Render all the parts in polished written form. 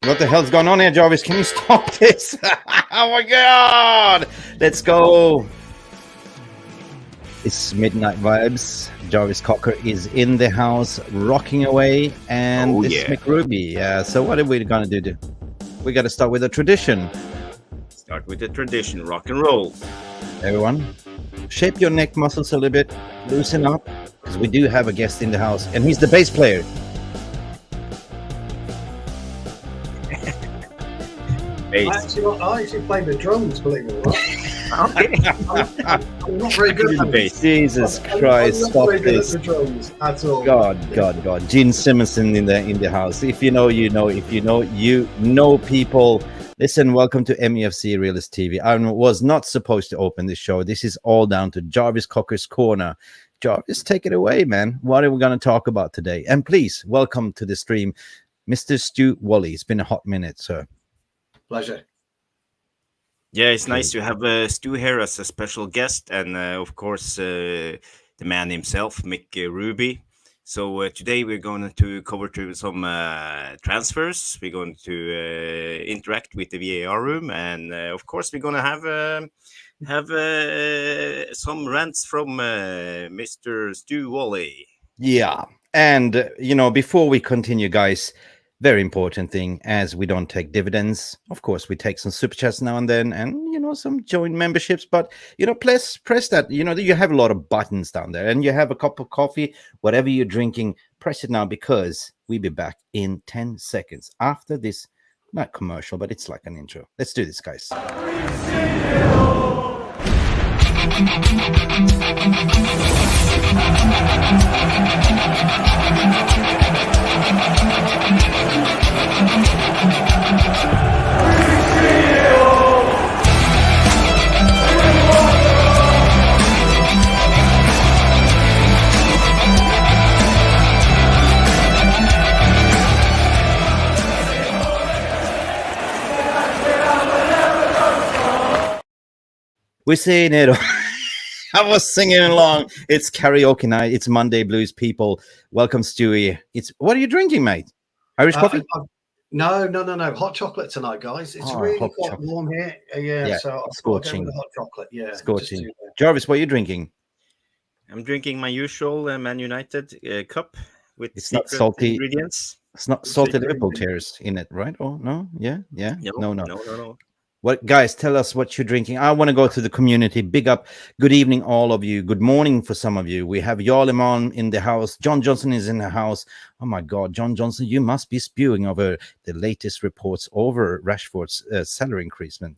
What the hell's going on here, Jarvis? Can you stop this? Oh my god! Let's go. It's Midnight Vibes. Jarvis Cocker is in the house, rocking away, and this is Mick Ruby. Yeah. So what are we gonna do? We got to start with a tradition. Start with the tradition, rock and roll. Everyone, shape your neck muscles a little bit, loosen up, because we do have a guest in the house, and he's the bass player. I actually play the drums, believe it or not. Okay. I'm not very good at the bass. Jesus Christ, I'm not stop very good this. at the drums at all. God. Gene Simonson in the house. If you know, you know. If you know, you know people. Listen, welcome to Mufc Realist TV. I was not supposed to open this show. This is all down to Jarvis Cocker's Corner. Jarvis, take it away, man. What are we going to talk about today? And please, welcome to the stream, Mr. Stu Wally. It's been a hot minute, sir. Pleasure. Yeah, it's nice to have Stu here as a special guest, and of course the man himself, Mick Ruby. So today we're going to cover some transfers. We're going to interact with the VAR room, and of course we're going to have some rants from Mr. Stu Wally. Yeah, and you know, before we continue, guys, very important thing, as we don't take dividends. Of course, we take some super chats now and then, and you know, some joint memberships. But you know, press that. You know, you have a lot of buttons down there, and you have a cup of coffee, whatever you're drinking. Press it now, because we'll be back in 10 seconds after this. Not commercial, but it's like an intro. Let's do this, guys. We're saying it. I was singing along. It's karaoke night. It's Monday Blues, people. Welcome, Stewie. What are you drinking, mate? Irish coffee? No. Hot chocolate tonight, guys. It's really quite warm here. Yeah, so I'll scorching. go with the hot chocolate. Yeah, scorching. Jarvis, what are you drinking? I'm drinking my usual Man United cup with it's not salty ingredients. It's not salted Liverpool tears in it, right? Oh no, yeah. No. What, guys, tell us what you're drinking. I want to go to the community. Big up. Good evening, all of you. Good morning for some of you. We have Jarliman in the house. John Johnson is in the house. Oh my God, John Johnson, you must be spewing over the latest reports over Rashford's salary increasement.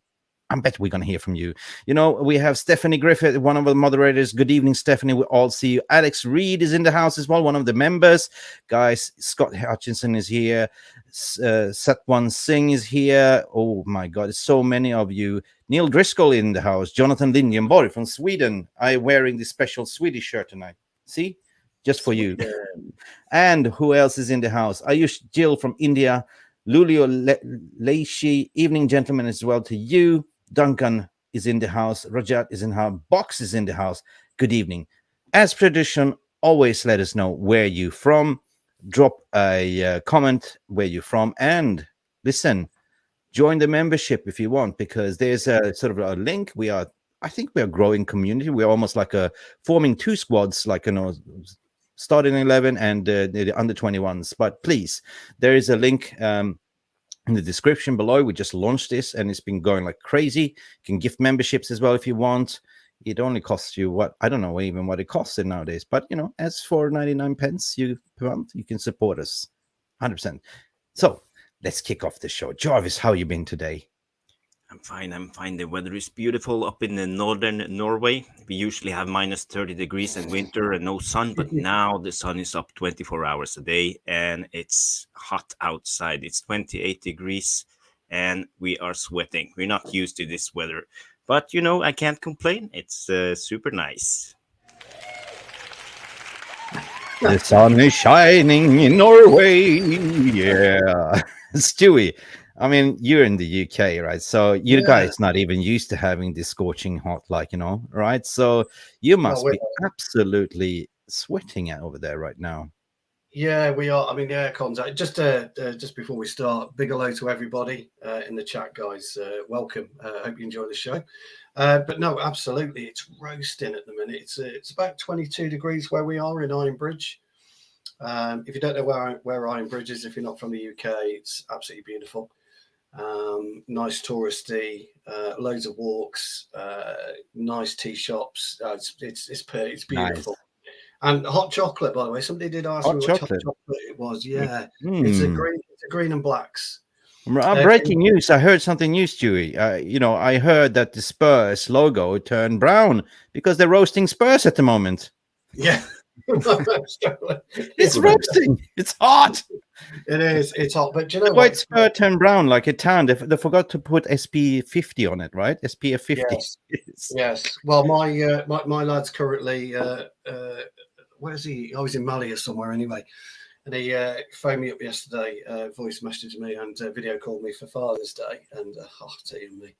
I bet we're going to hear from you. You know, we have Stephanie Griffith, one of the moderators. Good evening, Stephanie. We all see you. Alex Reed is in the house as well, one of the members. Guys, Scott Hutchinson is here. Satwan Singh is here. Oh, my God. So many of you. Neil Driscoll in the house. Jonathan Lindjenborg from Sweden. I'm wearing this special Swedish shirt tonight. See? Just for you. And who else is in the house? Ayush Jill from India. Lulio Leishi. Evening, gentlemen, as well to you. Duncan is in the house. Rajat is in the house. Box is in the house. Good evening. As tradition, always let us know where you're from. Drop a comment where you're from. And listen, join the membership if you want, because there's a sort of a link. I think we are a growing community. We're almost like forming two squads, like, you know, starting 11 and the under 21s. But please, there is a link in the description below. We just launched this and it's been going like crazy. You can gift memberships as well if you want. It only costs you I don't know even what it costs nowadays, but you know, as for 99 pence per month, you can support us 100%. So let's kick off the show. Jarvis, how you been today? I'm fine. The weather is beautiful up in the northern Norway. We usually have minus 30 degrees in winter and no sun, but now the sun is up 24 hours a day and it's hot outside. It's 28 degrees and we are sweating. We're not used to this weather, but you know, I can't complain. It's super nice. The sun is shining in Norway. Yeah. Stewie, I mean, you're in the UK, right? So you guys not even used to having this scorching hot, like, you know, right? So you must be absolutely sweating out over there right now. Yeah, we are. I mean, the aircon's out. Just before we start, big hello to everybody in the chat, guys. Welcome. Hope you enjoy the show. But no, absolutely, it's roasting at the minute. It's about 22 degrees where we are in Ironbridge. If you don't know where Ironbridge is, if you're not from the UK, it's absolutely beautiful. Nice touristy, loads of walks, nice tea shops. It's beautiful. Nice. And hot chocolate, by the way. Somebody did ask me what chocolate it was. Yeah, it's a green and blacks. Breaking news! I heard something new, Stewie. I heard that the Spurs logo turned brown because they're roasting Spurs at the moment. Yeah, it's roasting. It's hot. It is. It's hot. But do you know what? White Spur turned brown like it turned. They forgot to put SPF 50 on it, right? SPF 50. Yes. Well, my lad's currently. Where is he? I was in Mali or somewhere anyway. And he phoned me up yesterday, voice messaged me and video called me for Father's Day. And dear me.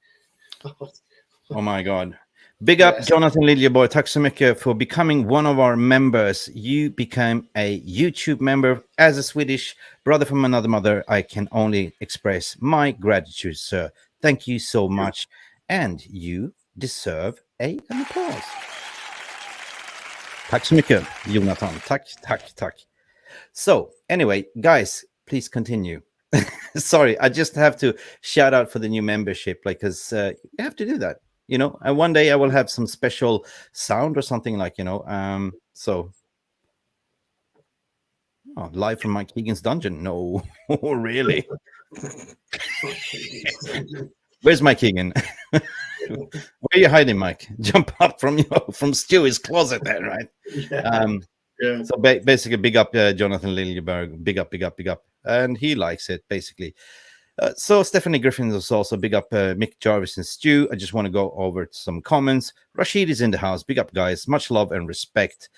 Oh my God. Big up, Jonathan Liljeborg. Tack så mycket for becoming one of our members. You became a YouTube member. As a Swedish brother from another mother, I can only express my gratitude, sir. Thank you so much. And you deserve an applause. Tack så mycket, Jonathan. Tack. So, anyway, guys, please continue. Sorry, I just have to shout out for the new membership, because you have to do that, and one day I will have some special sound or something like, so. Oh, live from Mike Keegan's dungeon. No, really. Where's Mike Keegan? Where are you hiding, Mike? Jump up from Stewie's closet there, right? Yeah. So basically, big up Jonathan Liljeborg. Big up. And he likes it, basically. So Stephanie Griffin is also big up Mick, Jarvis, and Stu. I just want to go over some comments. Rashid is in the house. Big up, guys. Much love and respect.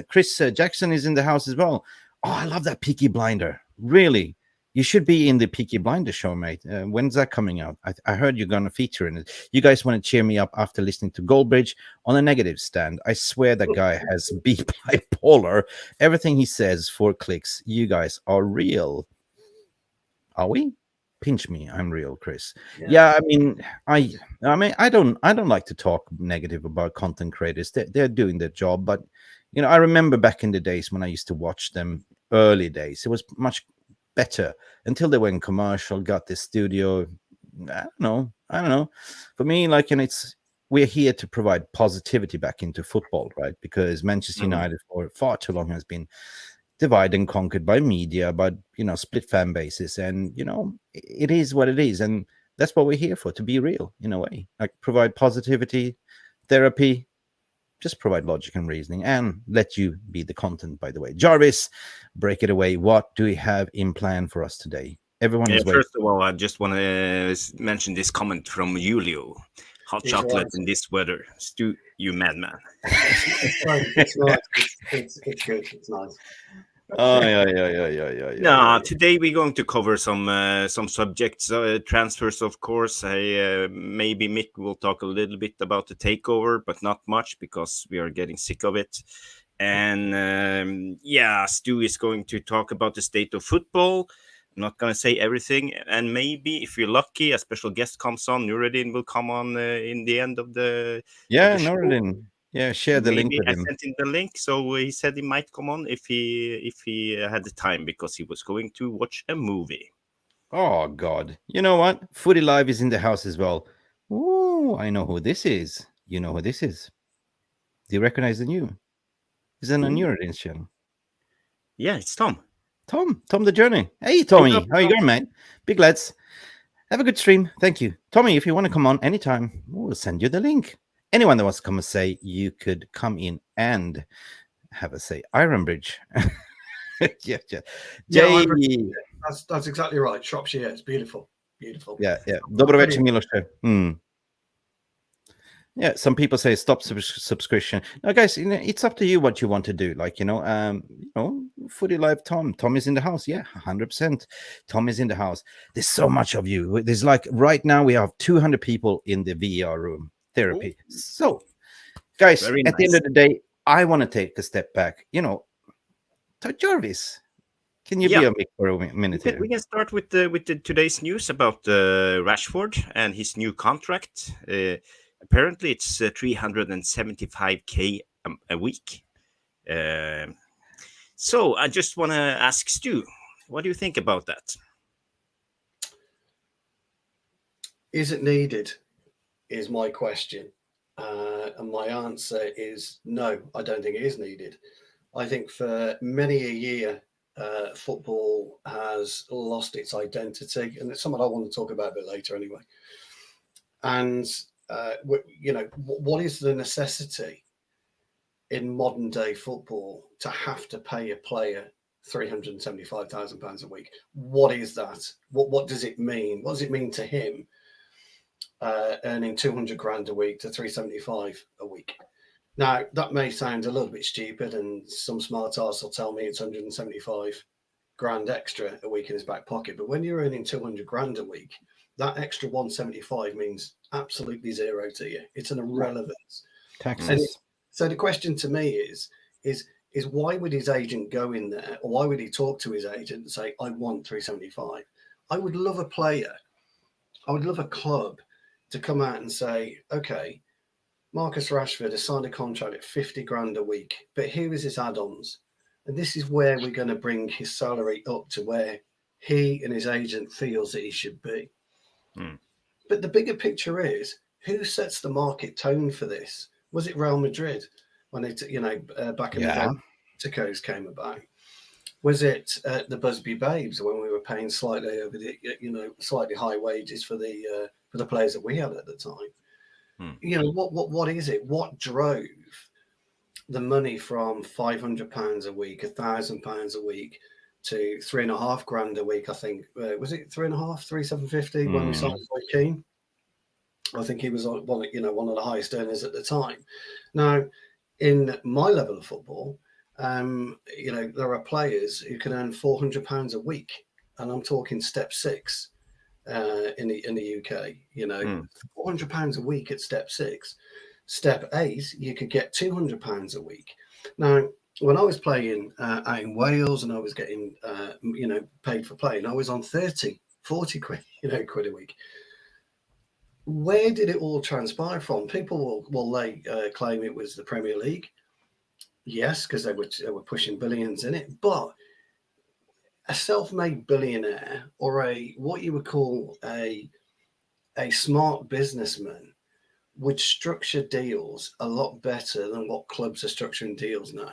Chris Jackson is in the house as well. Oh, I love that Peaky Blinder. Really. You should be in the Peaky Blinder show, mate. When's that coming out? I heard you're going to feature in it. You guys want to cheer me up after listening to Goldbridge on a negative stand. I swear that guy has bipolar. Everything he says, 4 clicks. You guys are real. Are we? Pinch me. I'm real, Chris. Yeah, I don't like to talk negative about content creators. They're doing their job. But, I remember back in the days when I used to watch them, early days. It was much better until they went commercial, got this studio. I don't know. For me, we're here to provide positivity back into football, right? Because Manchester United for far too long has been divided and conquered by media, but split fan bases, and it is what it is, and that's what we're here for, to be real in a way, like provide positivity, therapy, just provide logic and reasoning, and let you be the content. By the way, Jarvis, break it away. What do we have in plan for us today? Everyone is waiting. First of all, I just want to mention this comment from Julio. Hot chocolate in this weather. Stu, you madman. It's nice. It's good. It's nice. Oh yeah. No, today we're going to cover some subjects, transfers, of course. Maybe Mick will talk a little bit about the takeover, but not much because we are getting sick of it. And Stu is going to talk about the state of football. I'm not going to say everything, and maybe if you're lucky, a special guest comes on. Nuruddin will come on in the end of the Nuruddin. Yeah, share the link with him. I sent him the link, so he said he might come on if he had the time, because he was going to watch a movie. Oh God! You know what? Footy Live is in the house as well. Ooh, I know who this is. You know who this is? Do you recognize the new? Is it a Nuruddin's channel? Yeah, it's Tom. Tom the Journey. Hey, Tommy, how you going, mate? Big lads. Have a good stream. Thank you, Tommy. If you want to come on anytime, we'll send you the link. Anyone that wants to come and say, you could come in and have a say. Ironbridge. yeah. That's exactly right. Shropshire, it's beautiful. Yeah. 𝒊𝒄𝒌 𝑹𝒖𝒃𝒚. Yeah, some people say stop subscription. Now, guys, it's up to you what you want to do. Footy Live Tom is in the house. Yeah, 100%. Tom is in the house. There's so much of you. There's right now we have 200 people in the VR room. Therapy. Ooh. So, guys, at the end of the day, I want to take a step back. Jarvis, can you Yeah. be a Mick for a minute here? We can start with the today's news about Rashford and his new contract. Apparently, it's 375K a week. So I just want to ask Stu, what do you think about that? Is it needed? Is my question. And my answer is no, I don't think it is needed. I think for many a year, football has lost its identity, and it's something I want to talk about a bit later anyway. And, what is the necessity in modern day football to have to pay a player £375,000 a week? What is that? What does it mean? What does it mean to him? Earning 200 grand a week to 375 a week. Now, that may sound a little bit stupid, and some smart arse will tell me it's 175 grand extra a week in his back pocket. But when you're earning 200 grand a week, that extra 175 means absolutely zero to you. It's an irrelevance. Taxes. So the question to me is why would his agent go in there, or why would he talk to his agent and say, I want 375? I would love a player. I would love a club to come out and say, okay, Marcus Rashford has signed a contract at 50 grand a week, but here is his add-ons. And this is where we're going to bring his salary up to where he and his agent feels that he should be. But the bigger picture is, who sets the market tone for this? Was it Real Madrid when they, back in the day, Takeovers came about? Was it the Busby Babes when we were paying slightly over the, slightly high wages for the players that we had at the time? What is it? What drove the money from £500 a week, £1,000 a week to £3.5 grand a week? I think was it 3.5, 3,750 when we signed Roy Keane? I think he was one of the highest earners at the time. Now, in my level of football, there are players who can earn £400 a week, and I'm talking step 6 in the UK. £400 a week at step 6. Step 8, you could get £200 a week. Now, when I was playing out in Wales and I was getting paid for playing, I was on 30, 40 quid, quid a week. Where did it all transpire from? People will claim it was the Premier League. Yes, because they were pushing billions in it. But a self-made billionaire, or what you would call a smart businessman, would structure deals a lot better than what clubs are structuring deals now.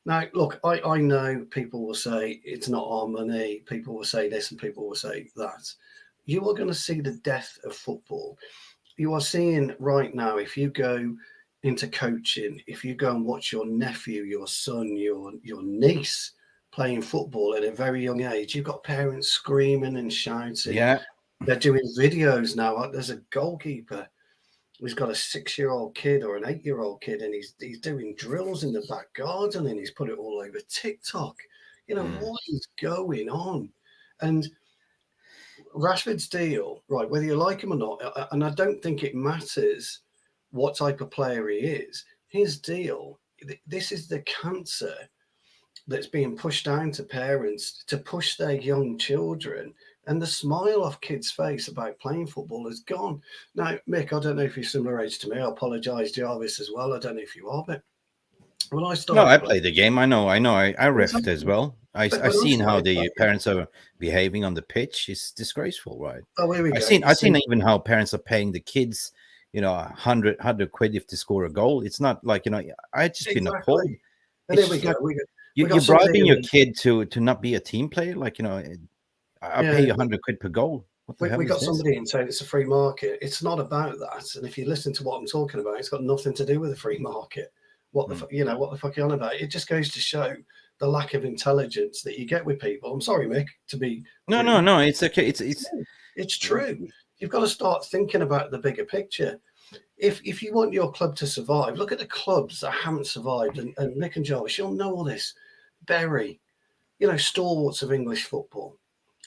Now, look, I know people will say it's not our money. People will say this and people will say that. You are going to see the death of football. You are seeing right now, if you go into coaching, if you go and watch your nephew, your son, your niece playing football at a very young age, you've got parents screaming and shouting. Yeah. They're doing videos now. There's a goalkeeper who's got a 6-year-old kid or an 8-year-old kid, and he's doing drills in the back garden, and he's put it all over TikTok. What is going on? And Rashford's deal, right, whether you like him or not, and I don't think it matters what type of player he is, his deal, this is the cancer that's being pushed down to parents to push their young children, and the smile off kids' face about playing football is gone. Now, Mick, I don't know if you're similar age to me. I apologise, Jarvis, as well. I don't know if you are, but when I started... No, I played the game. I know. I refed as well. I've seen how the parents are behaving on the pitch. It's disgraceful, right? Oh, here we go. I've seen even how parents are paying the kids, 100 quid if they score a goal. It's not like, I just been appalled. And there we go. You're bribing your kid to not be a team player. Like, I pay you 100 quid per goal. We got somebody in saying it's a free market. It's not about that. And if you listen to what I'm talking about, it's got nothing to do with a free market. What the fuck are you on about? It just goes to show the lack of intelligence that you get with people. I'm sorry, Mick, to be... No, it's okay. It's true. You've got to start thinking about the bigger picture. If you want your club to survive, look at the clubs that haven't survived. And Mick and Jarvis, you'll know all this. Bury, stalwarts of English football.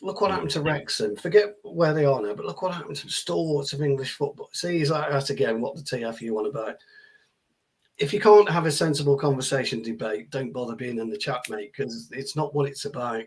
Look what happened to Wrexham. Forget where they are now, but look what happened to stalwarts of English football. See, he's like that again. What the TF you want about? if you can't have a sensible conversation debate, don't bother being in the chat, mate, because it's not what it's about.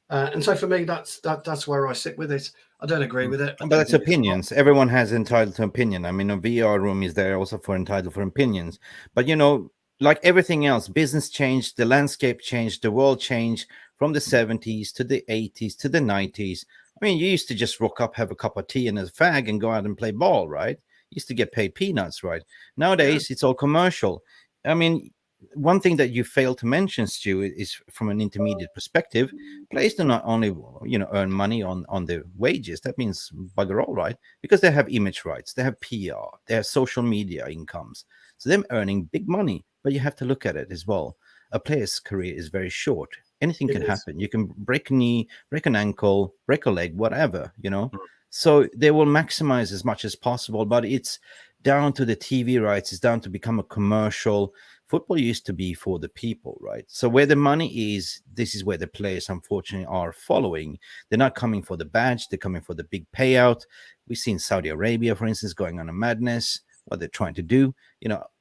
And so for me, that's where I sit with it. I don't agree with it. But that's opinions. Everyone has entitled to opinion. I mean, a VR room is there also for entitled for opinions. But you know, like everything else, business changed, the landscape changed, the world changed from the 70s to the 80s to the 90s. I mean, you used to just rock up, have a cup of tea and a fag and go out and play ball, right? You used to get paid peanuts, right? Nowadays, it's all commercial. I mean, one thing that you failed to mention, Stu, is from an intermediate perspective, players do not only earn money on the wages. That means bugger all, right? Because they have image rights, they have PR, they have social media incomes, so they're earning big money. But you have to look at it as well. A player's career is very short. Anything can happen. You can break a knee, break an ankle, break a leg, whatever, So they will maximize as much as possible, but it's down to the TV rights. It's down to become a commercial. Football used to be for the people, right? So where the money is, this is where the players unfortunately are following. They're not coming for the badge. They're coming for the big payout. We've seen Saudi Arabia, for instance, going on a madness, what they're trying to do.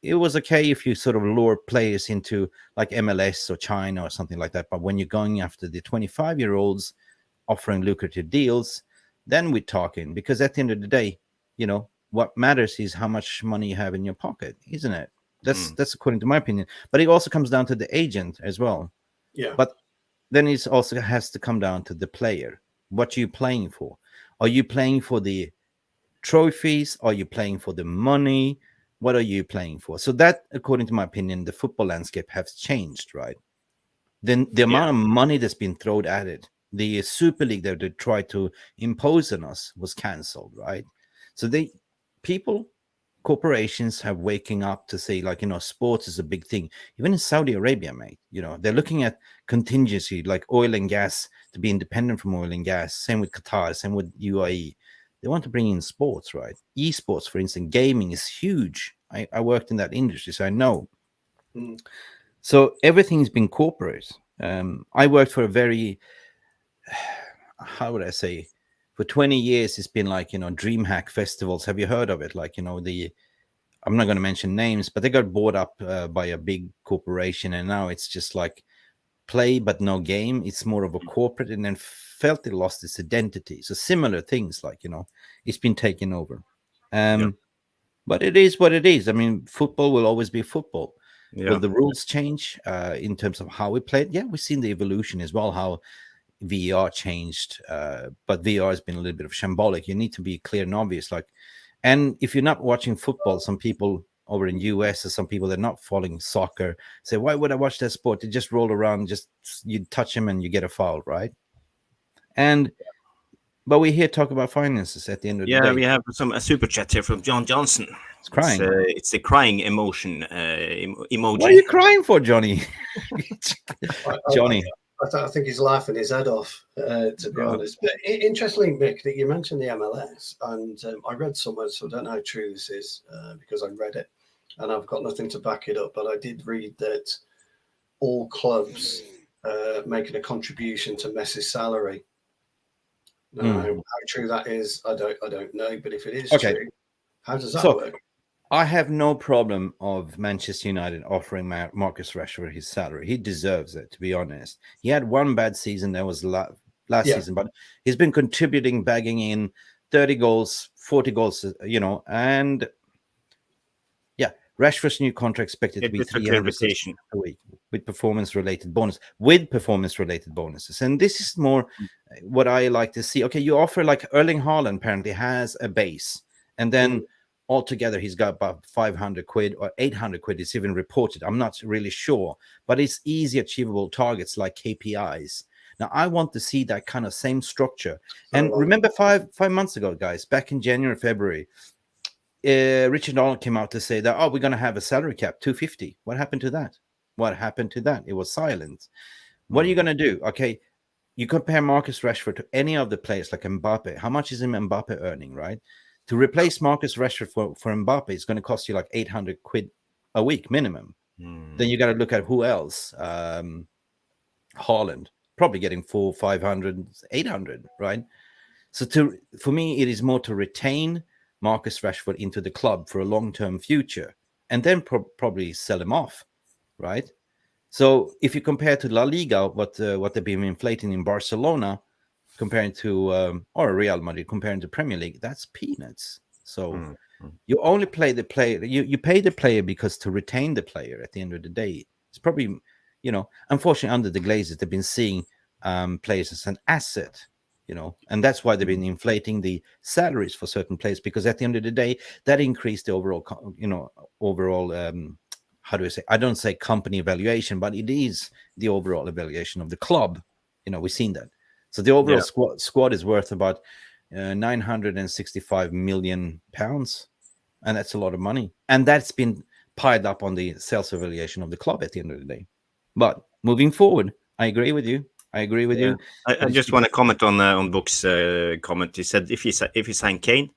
It was okay if you sort of lure players into like MLS or China or something like that. But when you're going after the 25-year-olds offering lucrative deals, then we're talking. Because at the end of the day, what matters is how much money you have in your pocket, isn't it? That's according to my opinion. But it also comes down to the agent as well. Yeah. But then it also has to come down to the player. What are you playing for? Are you playing for the trophies? Are you playing for the money? What are you playing for? So that, according to my opinion, the football landscape has changed, right? Then the amount of money that's been thrown at it, the Super League that they tried to impose on us was cancelled, right? So corporations have waking up to say, like, sports is a big thing. Even in Saudi Arabia, mate, they're looking at contingency, like oil and gas, to be independent from oil and gas. Same with Qatar, same with UAE. They want to bring in sports, right? Esports, for instance, gaming is huge. I worked in that industry, so I know. So everything's been corporate. I worked for a very, how would I say, for 20 years, it's been like, DreamHack festivals. Have you heard of it? Like, I'm not going to mention names, but they got bought up by a big corporation. And now it's just like play, but no game. It's more of a corporate, and then felt it lost its identity. So similar things, like, it's been taken over. But it is what it is. I mean, football will always be football. Will the rules change in terms of how we play it? Yeah, we've seen the evolution as well, how VR changed, but VR has been a little bit of shambolic. You need to be clear and obvious. And if you're not watching football, some people over in US or some people that are not following soccer say, why would I watch that sport? They just roll around, you touch him and you get a foul, right? But we're here to talk about finances at the end of the day. Yeah, we have a super chat here from John Johnson. It's crying. It's the crying emoji. What are you crying for, Johnny? Johnny. I think he's laughing his head off, to be honest. But interestingly, Mick, that you mentioned the MLS, and I read somewhere, so I don't know how true this is, because I read it, and I've got nothing to back it up, but I did read that all clubs making a contribution to Messi's salary. Now, how true that is, I don't know, but if it is true, how does that work? I have no problem of Manchester United offering Marcus Rashford his salary. He deserves it, to be honest. He had one bad season. That was last season, but he's been contributing, bagging in 30 goals, 40 goals, and Rashford's new contract expected to be 300 a week with performance-related bonuses. And this is more what I like to see. Okay, you offer, like Erling Haaland apparently has a base, and then altogether he's got about 500 quid or 800 quid. It's even reported. I'm not really sure, but it's easy achievable targets like KPIs. Now, I want to see that kind of same structure. And remember 5 months ago, guys, back in January, February, Richard Arnold came out to say that, we're going to have a salary cap, 250. What happened to that? It was silent. What are you going to do? Okay, you compare Marcus Rashford to any of the players like Mbappe. How much is Mbappe earning, right? To replace Marcus Rashford for Mbappe, it's going to cost you like 800 quid a week minimum. Then you got to look at who else. Haaland, probably getting 400, 500, 800, right? So for me, it is more to retain Marcus Rashford into the club for a long-term future. and then probably sell them off, right? So if you compare to La Liga, what they've been inflating in Barcelona, comparing to or Real Madrid, comparing to Premier League, that's peanuts. So you only play the player, you pay the player because to retain the player at the end of the day. It's probably, you know, unfortunately under the Glazers, they've been seeing players as an asset, you know, and that's why they've been inflating the salaries for certain players, because at the end of the day, that increased the overall, you know, overall, how do I say? I don't say company evaluation, but it is the overall evaluation of the club. You know, we've seen that. So the overall squad is worth about 965 million pounds, and that's a lot of money. And that's been piled up on the sales evaluation of the club at the end of the day. But moving forward, I agree with you. I agree with you. I just want to comment on 𝒂𝒂 comment. He said if you sign Kane,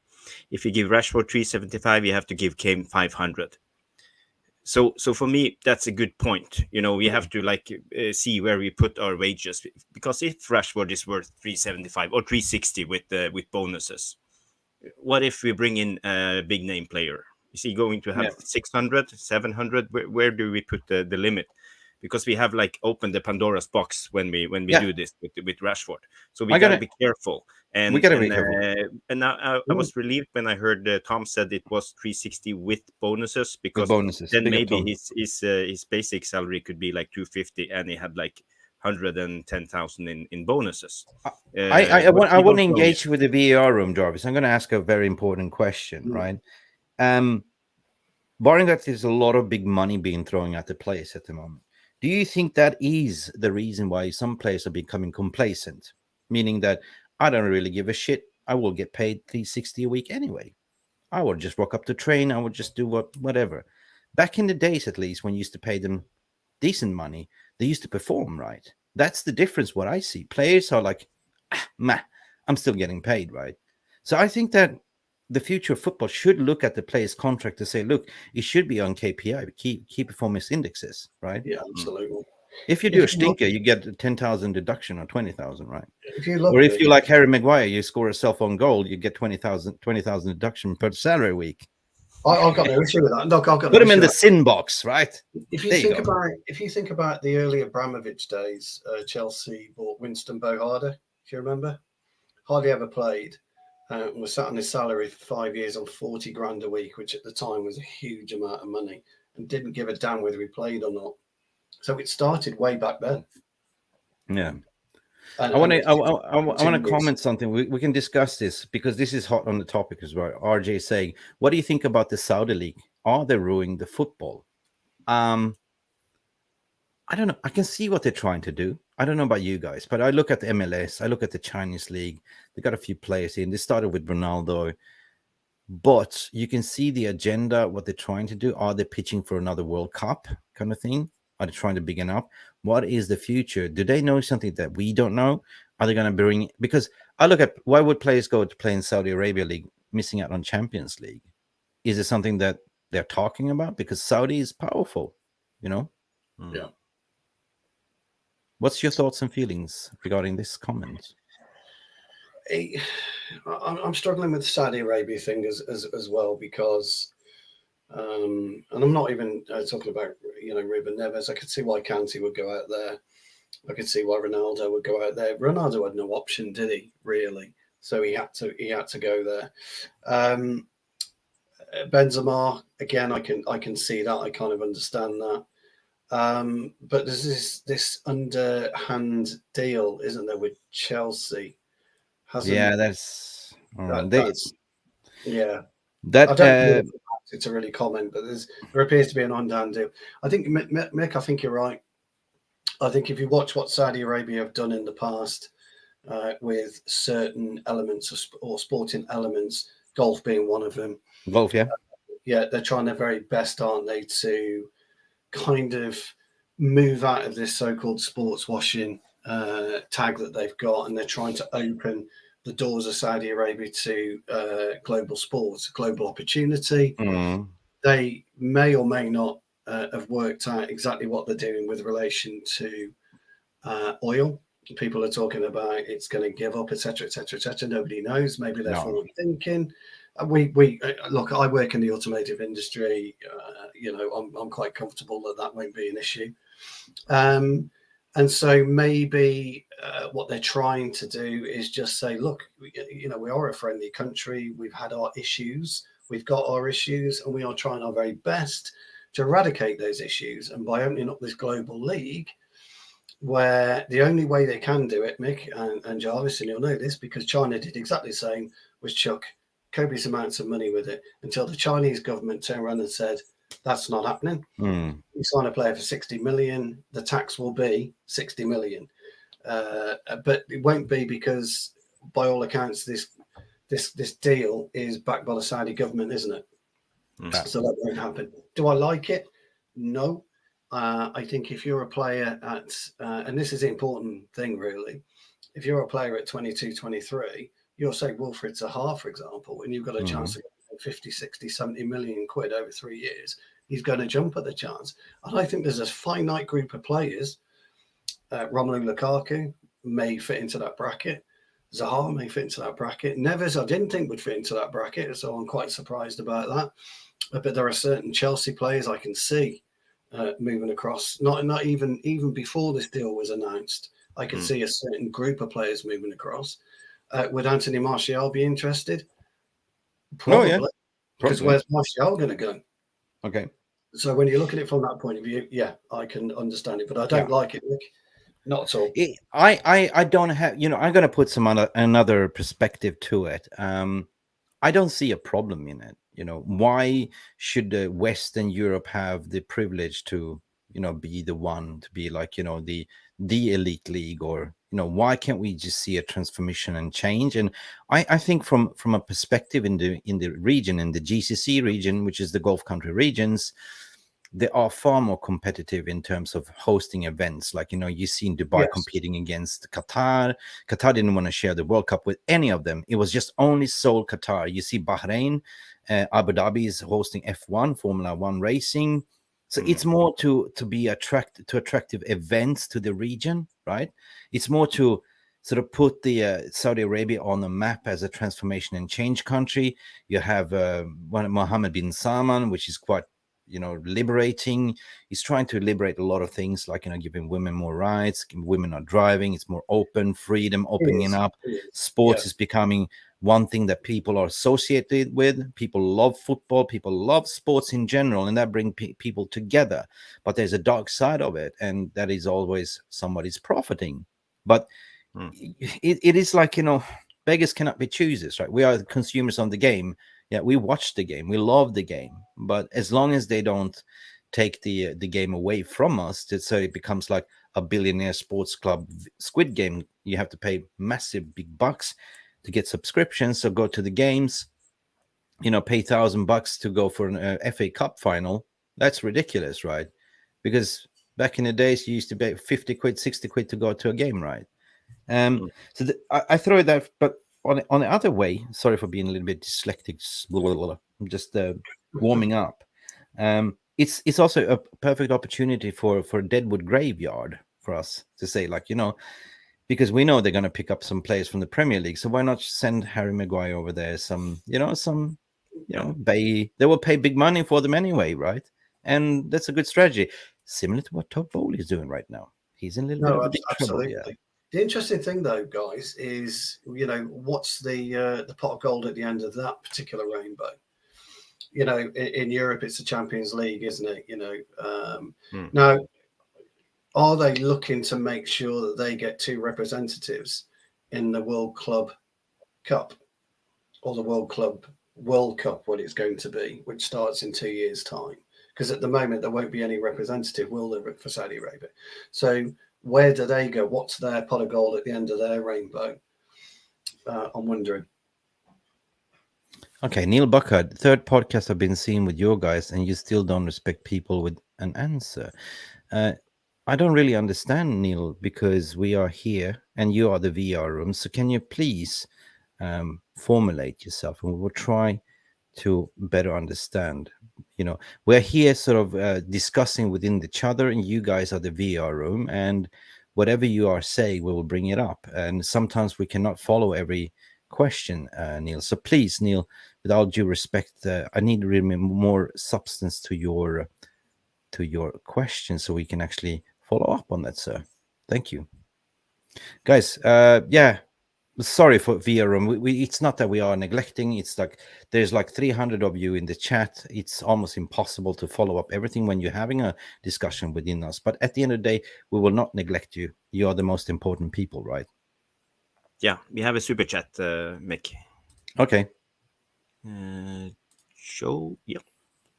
if you give Rashford 375, you have to give Kane 500. So for me, that's a good point. You know, we have to like see where we put our wages, because if Rashford is worth 375 or 360 with bonuses, what if we bring in a big name player? Is he going to have 600, 700? Where do we put the limit? Because we have like opened the Pandora's box when we do this with Rashford. So we gotta be careful. And we gotta be careful. And I was relieved when I heard Tom said it was 360 with bonuses, because then maybe his basic salary could be like 250, and he had like 110,000 in bonuses. I want to engage with the VAR room, Jarvis. I'm going to ask a very important question, right? Barring that there's a lot of big money being thrown at the players at the moment, do you think that is the reason why some players are becoming complacent? Meaning that I don't really give a shit. I will get paid 360 a week anyway. I will just rock up to train. I will just do whatever. Back in the days, at least, when you used to pay them decent money, they used to perform, right? That's the difference. What I see, players are like, I'm still getting paid, right? So I think that the future of football should look at the player's contract to say, look, it should be on KPI, key performance indexes, right? Yeah, absolutely. If you do a stinker, you get 10,000 deduction or 20,000, right? If you look, or if you like Harry Maguire, you score a cell-phone goal, you get 20,000 deduction per salary week. I've got no issue with that. Look, I've got Put him in the sin box, right? If you think about the early 𝒂𝒚 days, Chelsea bought Winston Bogarde. Do you remember? Hardly ever played. Was sat on his salary for 5 years on 40 grand a week, which at the time was a huge amount of money, and didn't give a damn whether he played or not. So it started way back then. Yeah. I want to comment something. We can discuss this because this is hot on the topic as well. RJ saying, what do you think about the Saudi League? Are they ruining the football? I don't know. I can see what they're trying to do. I don't know about you guys, but I look at the MLS. I look at the Chinese league. They got a few players in. They started with Ronaldo, but you can see the agenda, what they're trying to do. Are they pitching for another World Cup kind of thing? Are they trying to begin up? What is the future? Do they know something that we don't know? Are they going to bring? Because I look at why would players go to play in Saudi Arabia League, missing out on Champions League? Is it something that they're talking about? Because Saudi is powerful, you know? Yeah. What's your thoughts and feelings regarding this comment? I'm struggling with the Saudi Arabia thing as well, because, and I'm not even talking about, Ruben Neves. I could see why Kanté would go out there. I could see why Ronaldo would go out there. Ronaldo had no option, did he? Really? So he had to go there. Benzema, again, I can see that. I kind of understand that. But there's this underhand deal, isn't there, with Chelsea? That's yeah. That I don't know to really comment, but there appears to be an underhand deal. I think Mick, I think you're right. I think if you watch what Saudi Arabia have done in the past with certain elements or sporting elements, golf being one of them. Golf, yeah. Yeah, they're trying their very best, aren't they, to kind of move out of this so-called sports washing tag that they've got, and they're trying to open the doors of Saudi Arabia to global sports, global opportunity. They may or may not have worked out exactly what they're doing with relation to oil. People are talking about it's going to give up, etc., etc., etc. Nobody knows. Maybe they're forward thinking. We look. I work in the automotive industry. I'm quite comfortable that won't be an issue. And so maybe what they're trying to do is just say, look, we are a friendly country. We've had our issues. We've got our issues, and we are trying our very best to eradicate those issues. And by opening up this global league, where the only way they can do it, Mick and Jarvis, and you'll know this because China did exactly the same, was chuck copious amounts of money with it until the Chinese government turned around and said, that's not happening. You sign a player for 60 million, the tax will be 60 million. But it won't be, because by all accounts, this deal is backed by the Saudi government, isn't it? So that won't happen. Do I like it? No. I think if you're a player at, and this is the important thing really, if you're a player at 22, 23, you'll say Wilfried Zaha, for example, and you've got a chance of 50, 60, 70 million quid over 3 years, he's going to jump at the chance. And I think there's a finite group of players. Romelu Lukaku may fit into that bracket. Zaha may fit into that bracket. Neves, I didn't think would fit into that bracket, so I'm quite surprised about that. But there are certain Chelsea players I can see moving across. Not even before this deal was announced, I could see a certain group of players moving across. Would Anthony Martial be interested? Probably. Oh, yeah. Because where's Martial going to go? Okay. So when you look at it from that point of view, yeah, I can understand it, but I don't like it, Nick. Not at all. I don't have, I'm going to put another perspective to it. I don't see a problem in it. Why should Western Europe have the privilege to, be the one to be like, the elite league, or, why can't we just see a transformation and change? And I think from a perspective in the region, in the GCC region, which is the Gulf country regions, they are far more competitive in terms of hosting events. Like, you've seen Dubai competing against Qatar. Qatar didn't want to share the World Cup with any of them. It was just only sole Qatar. You see Bahrain, Abu Dhabi is hosting F1, Formula One racing. So it's more to be attractive events to the region, right? It's more to sort of put the Saudi Arabia on the map as a transformation and change country. You have Mohammed bin Salman, which is quite, liberating. He's trying to liberate a lot of things, like, giving women more rights. Women are driving. It's more open, freedom, opening up. Sports is becoming one thing that people are associated with. People love football. People love sports in general, and that brings people together. But there's a dark side of it, and that is always somebody's profiting. But it is like, beggars cannot be choosers, right? We are the consumers on the game. Yeah, we watch the game, we love the game, but as long as they don't take the game away from us, so it becomes like a billionaire sports club Squid Game. You have to pay massive big bucks to get subscriptions, so go to the games, pay $1,000 to go for an FA Cup final. That's ridiculous, right? Because back in the days, you used to pay 50 quid, 60 quid to go to a game, right? So I throw that, but on the other way, sorry for being a little bit dyslexic, I'm just warming up. It's also a perfect opportunity for Deadwood Graveyard for us to say, like, because we know they're going to pick up some players from the Premier League, so why not send Harry Maguire over there? They will pay big money for them anyway, right? And that's a good strategy, similar to what Todd Bowley is doing right now. He's in a little bit of a big trouble. Yeah. The interesting thing, though, guys, is, what's the pot of gold at the end of that particular rainbow? In Europe, it's the Champions League, isn't it? Now, are they looking to make sure that they get 2 representatives in the World Club Cup, or the World Cup, what it's going to be, which starts in 2 years' time? Because at the moment, there won't be any representative, will there, for Saudi Arabia? So where do they go? What's their pot of gold at the end of their rainbow? I'm wondering. Okay, Neil Buckard, third podcast I've been seeing with your guys, and you still don't respect people with an answer. I don't really understand, Neil, because we are here and you are the VR room. So can you please formulate yourself, and we will try to better understand. We're here sort of discussing within each other, and you guys are the VR room, and whatever you are saying, we will bring it up. And sometimes we cannot follow every question, Neil. So please, Neil, with all due respect, I need really more substance to your question so we can actually follow up on that, sir. Thank you, guys. Yeah, sorry for via room. It's not that we are neglecting. It's like there's like 300 of you in the chat. It's almost impossible to follow up everything when you're having a discussion within us. But at the end of the day, we will not neglect you. You are the most important people, right? Yeah, we have a super chat, Mick. Okay. Show, yeah.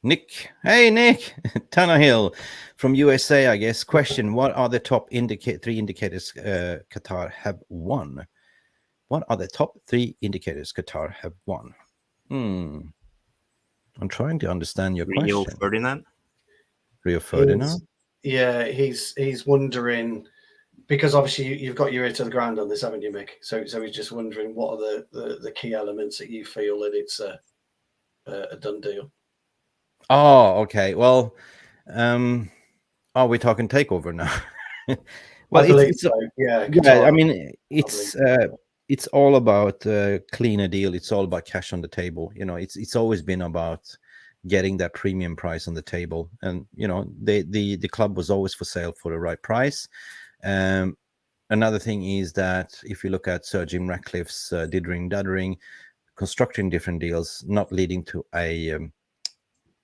Nick, hey Nick, Tannehill from USA, I guess. Question: what are the top three indicators Qatar have won? What are the top three indicators Qatar have won? I'm trying to understand your Rio question. Ferdinand. Rio Ferdinand? He's wondering, because obviously you've got your ear to the ground on this, haven't you, Mick? So he's just wondering what are the key elements that you feel that it's a done deal. Oh, okay. Well, are we talking takeover now? Well, yeah. Qatar, I mean, it's all about cleaner deal. It's all about cash on the table. You know, it's always been about getting that premium price on the table, and you know, the club was always for sale for the right price. Another thing is that if you look at Sir Jim Ratcliffe's dithering, constructing different deals, not leading to a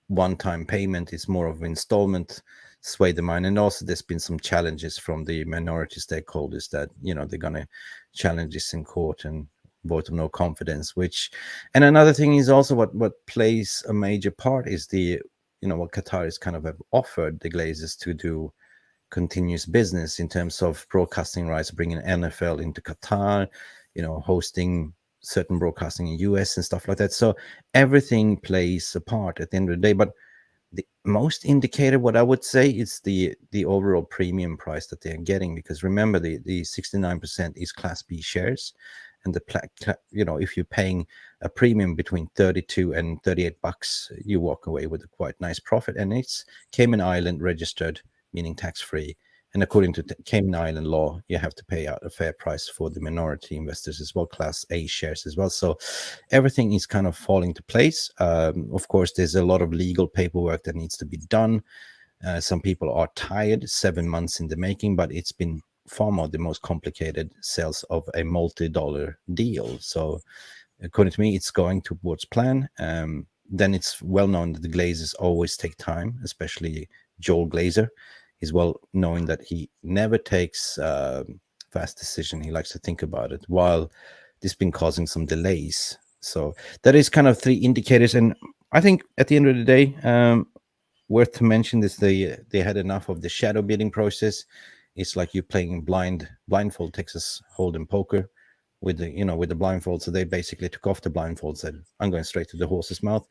one-time payment, is more of an installment, sway the mind. And also there's been some challenges from the minority stakeholders that, you know, they're going to challenge this in court and vote of no confidence, and another thing is also what plays a major part is the, you know, what Qatar is kind of have offered the Glazers to do continuous business in terms of broadcasting rights, bringing NFL into Qatar, you know, hosting certain broadcasting in US and stuff like that. So everything plays a part at the end of the day. But the most indicator, what I would say, is the overall premium price that they're getting, because remember the 69% is Class B shares, and you know, if you're paying a premium between 32 and 38 bucks, you walk away with a quite nice profit, and it's Cayman Island registered, meaning tax-free. And according to Cayman Island law, you have to pay out a fair price for the minority investors as well, Class A shares as well. So everything is kind of falling to place. Of course, there's a lot of legal paperwork that needs to be done. Some people are tired, 7 months in the making, but it's been far more the most complicated sales of a multi-dollar deal. So according to me, it's going towards plan. Then it's well known that the Glazers always take time, especially Joel Glazer. He's well knowing that he never takes fast decision. He likes to think about it, while this has been causing some delays. So that is kind of three indicators. And I think at the end of the day, worth to mention is they had enough of the shadow bidding process. It's like you playing blindfold Texas Hold'em poker with the blindfold. So they basically took off the blindfold, said, I'm going straight to the horse's mouth.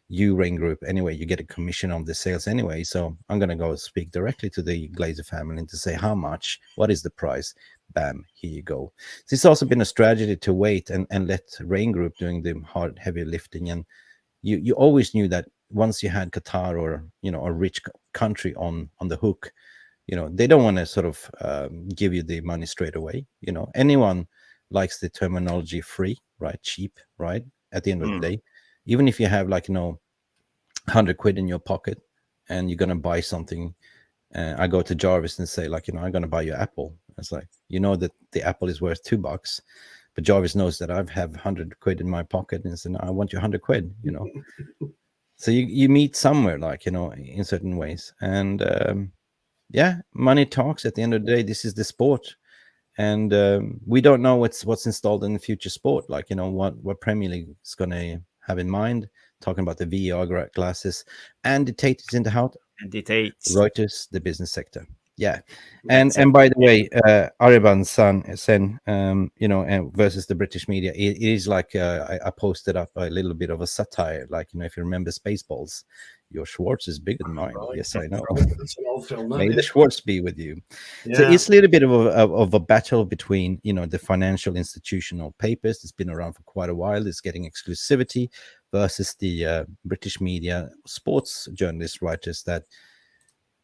You, Rain Group, anyway, you get a commission on the sales anyway. So I'm going to go speak directly to the Glazer family and to say how much, what is the price? Bam, here you go. So it's also been a strategy to wait and let Rain Group doing the hard, heavy lifting. And you always knew that once you had Qatar or, you know, a rich country on the hook, you know, they don't want to sort of give you the money straight away. You know, anyone likes the terminology free, right? Cheap, right? At the end of the day, even if you have like, you know, 100 quid in your pocket and you're going to buy something, I go to Jarvis and say, like, you know, I'm going to buy you Apple. It's like, you know, that the Apple is worth $2, but Jarvis knows that I have 100 quid in my pocket and said, no, I want you 100 quid, you know. So you meet somewhere, like, you know, in certain ways. And yeah, money talks at the end of the day. This is the sport. And we don't know what's installed in the future sport, like, you know, what Premier League is going to have in mind, talking about the VR glasses, and the Tate is in the house. And the Tates. Reuters, the business sector. Yeah. And by the way, Ariban Sen, you know, versus the British media, it is like I posted up a little bit of a satire, like, you know, if you remember Spaceballs, your Schwartz is bigger than mine. Right. Yes, I know. That's an old film. May the Schwartz be with you. Yeah. So it's a little bit of a battle between, you know, the financial institutional papers that's been around for quite a while, it's getting exclusivity, versus the British media, sports journalists, writers that,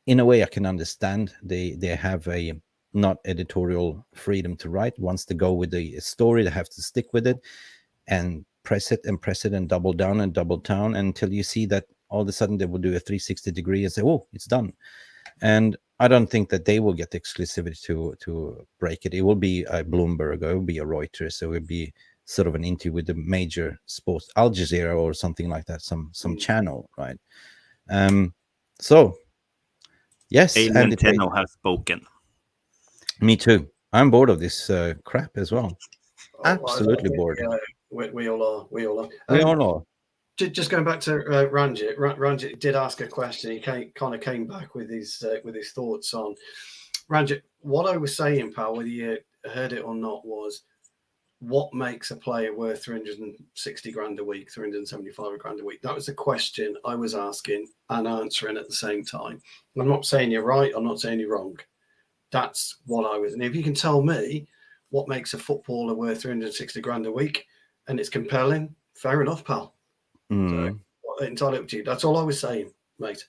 in a way, I can understand. They have a not editorial freedom to write. Once they go with the story, they have to stick with it. and press it and double down and double down until you see that all of a sudden they will do a 360-degree and say, oh, it's done. And I don't think that they will get the exclusivity to break it. It will be a Bloomberg, or it will be a Reuters, so it will be sort of an interview with the major sports, Al Jazeera or something like that, some channel, right? So yes, Alien Tenno has spoken. Me too. I'm bored of this crap as well. Absolutely bored. We all are. We all are. We all are. Just going back to Ranjit. Ranjit did ask a question. He kind of came back with his thoughts on Ranjit. What I was saying, pal, whether you heard it or not, was what makes a player worth 360 grand a week, 375 grand a week? That was the question I was asking and answering at the same time. I'm not saying you're right. I'm not saying you're wrong. That's what I was. And if you can tell me what makes a footballer worth 360 grand a week and it's compelling, fair enough, pal. So, entirely up to you. That's all I was saying, mate.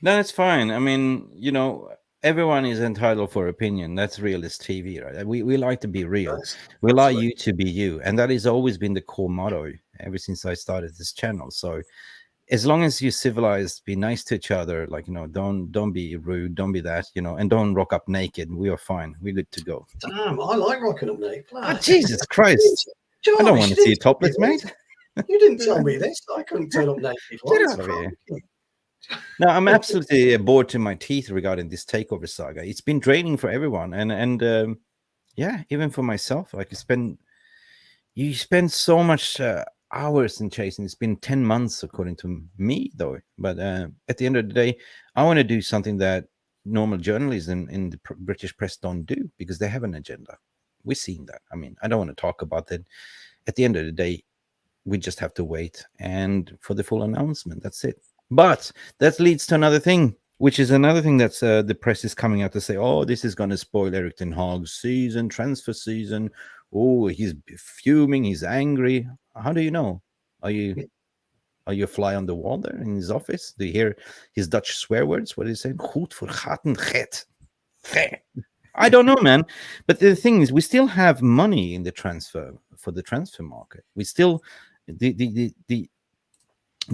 No, that's fine. I mean, you know, everyone is entitled for opinion. That's Realist TV, right? We like to be real. Yes, we like you to be you. And that has always been the core motto ever since I started this channel. So as long as you're civilized, be nice to each other, like, you know, don't be rude, don't be that, you know, and don't rock up naked. We are fine. We're good to go. Damn, I like rocking up naked. Oh, Jesus Christ. I don't want to see you topless, mate. You didn't tell me this. I couldn't turn up naked. Get out of here. No, I'm absolutely bored to my teeth regarding this takeover saga. It's been draining for everyone, and yeah, even for myself. Like you spend so much hours in chasing. It's been 10 months according to me, though. But at the end of the day, I want to do something that normal journalists in the British press don't do, because they have an agenda. We've seen that. I mean, I don't want to talk about that. At the end of the day, we just have to wait and for the full announcement. That's it. But that leads to another thing, which is another thing that's the press is coming out to say, oh, this is going to spoil Erik ten Hag's season, transfer season. Oh, he's fuming, he's angry. How do you know? Are you a fly on the wall there in his office? Do you hear his Dutch swear words? What is he saying? Goed voor gaten get. I don't know, man. But the thing is, we still have money in the transfer market. We still the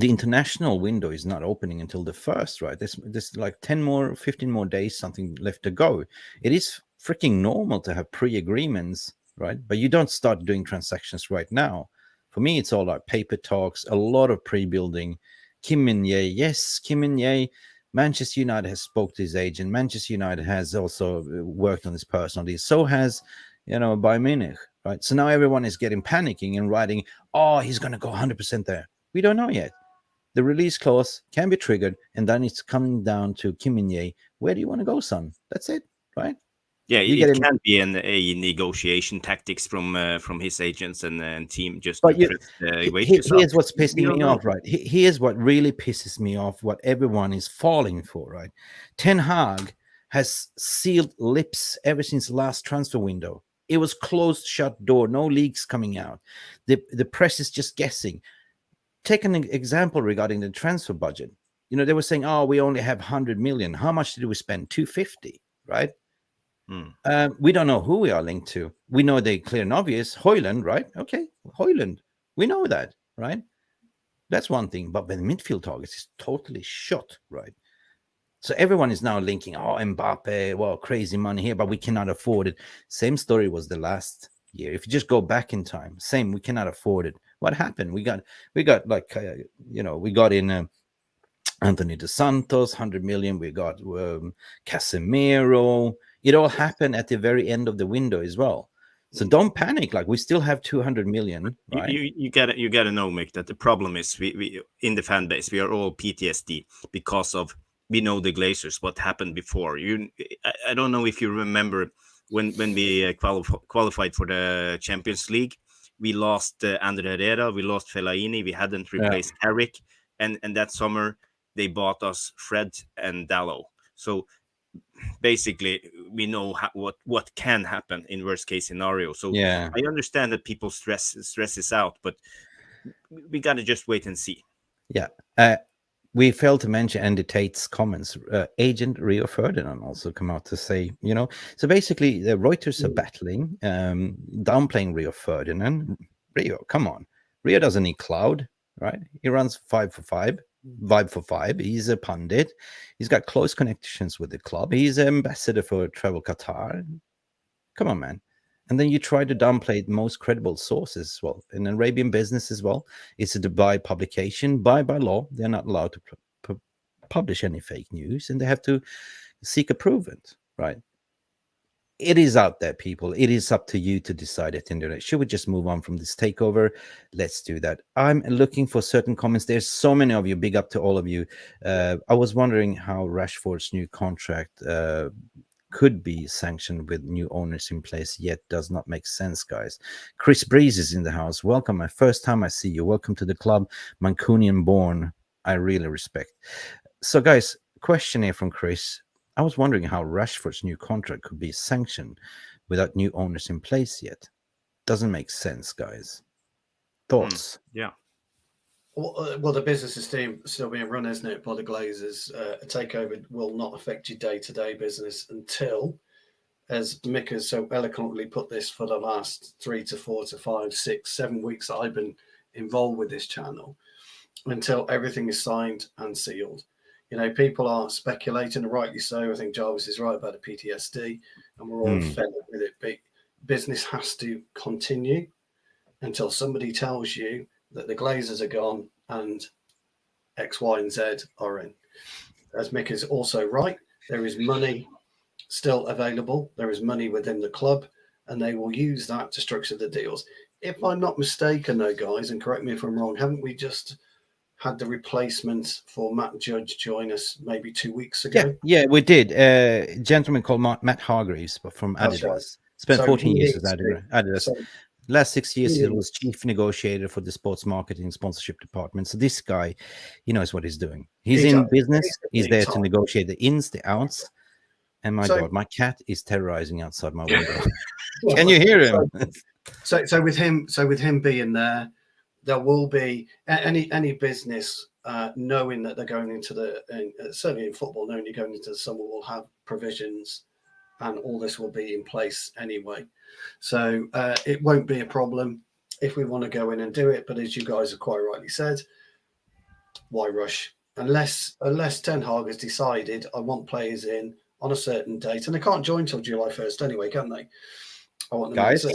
international window is not opening until the 1st, right? There's like 15 more days, something left to go. It is freaking normal to have pre-agreements, right? But you don't start doing transactions right now. For me, it's all like paper talks, a lot of pre-building. Kim Min-jae, yes, Kim Min-jae. Manchester United has spoke to his agent. Manchester United has also worked on this personally. So has, you know, Bayern Munich, right? So now everyone is getting panicking and writing, oh, he's going to go 100% there. We don't know yet. The release clause can be triggered, and then it's coming down to Kim Min-jae. Where do you want to go, son? That's it, right? Yeah, it can be a negotiation tactics from his agents and team just but to press wages. Here's what's pissing me off, right? Here's what really pisses me off, what everyone is falling for, right? Ten Hag has sealed lips ever since the last transfer window. It was closed, shut door, no leaks coming out. The press is just guessing. Take an example regarding the transfer budget. You know, they were saying, oh, we only have 100 million. How much did we spend? 250, right? We don't know who we are linked to. We know the clear and obvious, Højlund, right? Okay, Højlund. We know that, right? That's one thing. But the midfield targets is totally shot, right? So everyone is now linking, oh, Mbappe, well, crazy money here, but we cannot afford it. Same story was the last year. If you just go back in time, same, we cannot afford it. What happened? We got like, we got in Anthony Dos Santos, 100 million. We got Casemiro. It all happened at the very end of the window as well. So don't panic. Like, we still have 200 million. Right? You gotta know, Mick, that the problem is we in the fan base, we are all PTSD because of, we know the Glazers, what happened before. I don't know if you remember when we qualified for the Champions League, we lost Andre Herrera, we lost Fellaini, we hadn't replaced Carrick, and that summer they bought us Fred and Dalot. So basically, we know what can happen in worst case scenario. So I understand that people stress this out, but we gotta just wait and see. Yeah. We failed to mention Andy Tate's comments. Agent Rio Ferdinand also come out to say, so basically the Reuters are battling, downplaying Rio Ferdinand, Rio, come on. Rio doesn't need cloud, right? He runs 5 for 5, vibe for 5. He's a pundit. He's got close connections with the club. He's an ambassador for Travel Qatar. Come on, man. And then you try to downplay the most credible sources as well. In Arabian business as well, it's a Dubai publication. By law, they're not allowed to publish any fake news, and they have to seek approval, right? It is out there, people. It is up to you to decide at the end of the day. Should we just move on from this takeover? Let's do that. I'm looking for certain comments. There's so many of you. Big up to all of you. I was wondering how Rashford's new contract could be sanctioned with new owners in place, yet does not make sense, guys. Chris Breeze is in the house. Welcome. My first time I see you. Welcome to the club. Mancunian born. I really respect. So, guys, question here from Chris. I was wondering how Rashford's new contract could be sanctioned without new owners in place yet. Doesn't make sense, guys. Thoughts? Yeah. Well, the business is still being run, isn't it, by the Glazers? A takeover will not affect your day-to-day business until, as Mick has so eloquently put this for the last 3 to 4 to 5, 6, 7 weeks that I've been involved with this channel, until everything is signed and sealed. You know, people are speculating, and rightly so. I think Jarvis is right about the PTSD, and we're all fed up with it. But business has to continue until somebody tells you that the Glazers are gone and X, Y, and Z are in. As Mick is also right, there is money still available. There is money within the club, and they will use that to structure the deals. If I'm not mistaken, though, guys, and correct me if I'm wrong, haven't we just had the replacement for Matt Judge join us maybe 2 weeks ago? Yeah, we did. A gentleman called Matt Hargreaves from Adidas. Right. Spent So 14 years needs with Adidas. So Last 6 years, he he was chief negotiator for the sports marketing sponsorship department. So this guy, he knows what he's doing. He's in business. He's there to negotiate the ins, the outs. And my God, my cat is terrorizing outside my window. Can you hear him? So with him being there, there will be any business knowing that they're going into certainly in football, knowing you're going into the summer, will have provisions, and all this will be in place anyway. So it won't be a problem if we want to go in and do it. But as you guys have quite rightly said, why rush? Unless Ten Hag has decided I want players in on a certain date, and they can't join till July 1st anyway, can they? I want them Guys,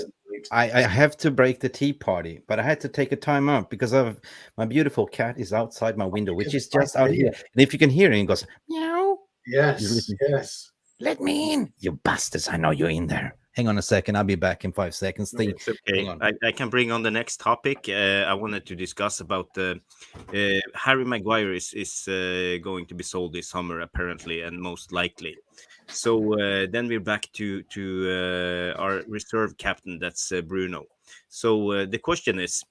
I have to break the tea party, but I had to take a time out because of my beautiful cat is outside my window, which is just out here. And if you can hear him, he goes, meow. Yes. Let me in, you bastards. I know you're in there. Hang on a second. I'll be back in 5 seconds. It's okay. I can bring on the next topic. I wanted to discuss about Harry Maguire is going to be sold this summer, apparently, and most likely. So then we're back to our reserve captain. That's Bruno. So the question is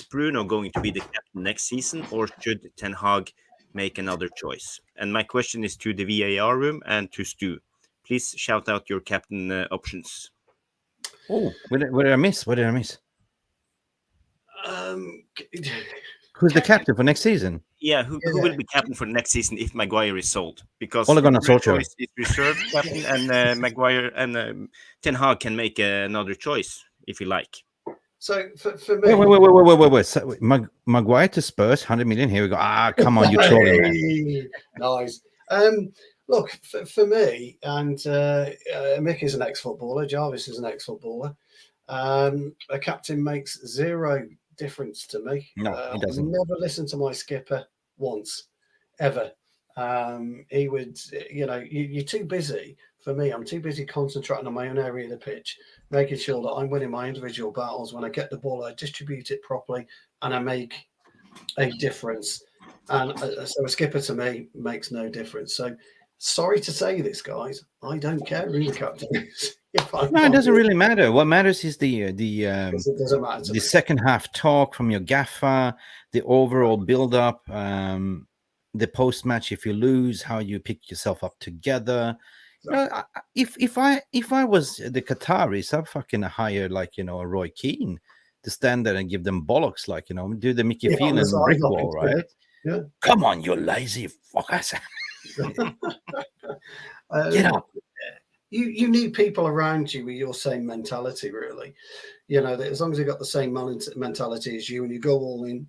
Bruno going to be the captain next season, or should Ten Hag make another choice? And my question is to the VAR room and to Stu. Please shout out your captain options. Oh, what did I miss? What did I miss? Who's the captain for next season? Yeah, who will be captain for next season if Maguire is sold? Because Ole Gunnar Solskjaer is reserved captain, and Maguire and Ten Hag can make another choice if you like. So for me, wait. So, Maguire to Spurs, 100 million. Here we go. Come on, you're trolling, man. Nice. Look, for me, and Mick is an ex-footballer, Jarvis is an ex-footballer. A captain makes zero difference to me. No, he doesn't. Never listened to my skipper once, ever. He would, you're too busy. For me, I'm too busy concentrating on my own area of the pitch, making sure that I'm winning my individual battles. When I get the ball, I distribute it properly, and I make a difference. And so a skipper to me makes no difference. So sorry to say this, guys, I don't care who the captain is. No, it doesn't really matter. What matters is the doesn't matter to me. second half talk from your gaffer, the overall build-up, the post-match if you lose, how you pick yourself up together. You know, if I was the Qataris, I'd fucking hire a Roy Keane to stand there and give them bollocks, do the Mickey Phelan brick wall, right? Yeah. Come on, you lazy fuckers. Get up. you need people around you with your same mentality, really. You know, that as long as you've got the same mentality as you, and you go all in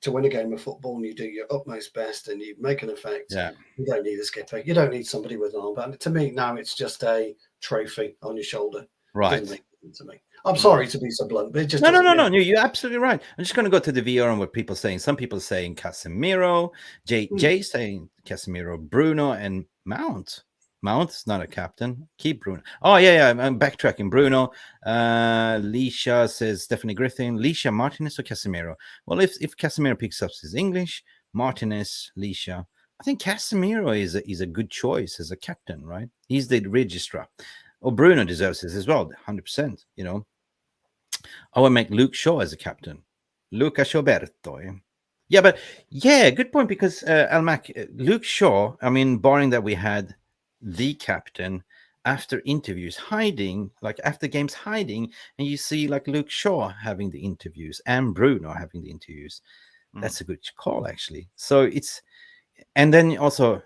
to win a game of football, and you do your utmost best, and you make an effect. Yeah. You don't need a skipper. You don't need somebody with an armband. To me, now it's just a trophy on your shoulder. Right. Doesn't make sense to me. I'm sorry to be so blunt, but it just no. doesn't. You're absolutely right. I'm just going to go to the VR and what people saying. Some people saying Casemiro, Jay saying Casemiro, Bruno, and Mount. Mount's not a captain. Keep Bruno. Oh yeah. I'm backtracking. Bruno. Leisha says Stephanie Griffin. Leisha, Martinez, or Casemiro? Well, if Casemiro picks up his English, Martinez, Leisha. I think Casemiro is a good choice as a captain, right? He's the registrar. Or Bruno deserves this as well, 100%. You know, I would make Luke Shaw as a captain. Luca Sciaberto. Yeah, but yeah, good point, because Luke Shaw, I mean, barring that we had the captain after interviews hiding, like after games hiding, and you see like Luke Shaw having the interviews and Bruno having the interviews. That's a good call, actually. So it's, and then also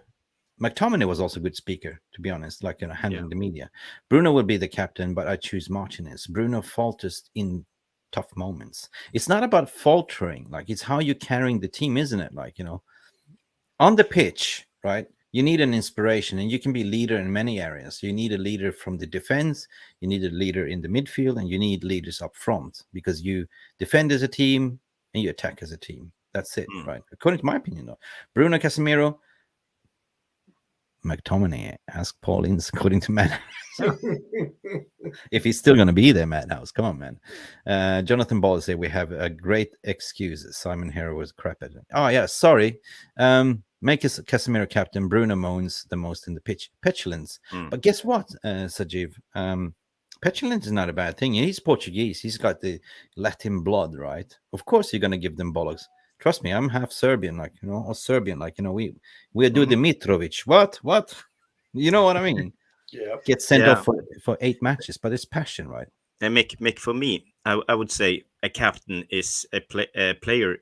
McTominay was also a good speaker, to be honest, like, you know, handling the media. Bruno will be the captain, but I choose Martinez. Bruno falters in tough moments. It's not about faltering, like it's how you're carrying the team, isn't it? Like, you know, on the pitch, right? You need an inspiration, and you can be leader in many areas. You need a leader from the defense, you need a leader in the midfield, and you need leaders up front, because you defend as a team and you attack as a team. That's it, right? According to my opinion, though. Bruno, Casemiro, McTominay. Ask Paul Ince, according to Matt. If he's still going to be there, Matt House. Come on, man. Jonathan Ball said we have a great excuse. Simon Hero was crap at it. Oh, yeah, sorry. Make us Casemiro captain. Bruno moans the most in the pitch. Petulance. But guess what, Sajiv? Petulance is not a bad thing. He's Portuguese. He's got the Latin blood, right? Of course you're going to give them bollocks. Trust me, I'm half Serbian, like, you know, or Serbian, like, you know, we do the Mitrovic. What? You know what I mean? Yeah. Get sent off for 8 matches, but it's passion, right? And Mick, for me, I would say a captain is a player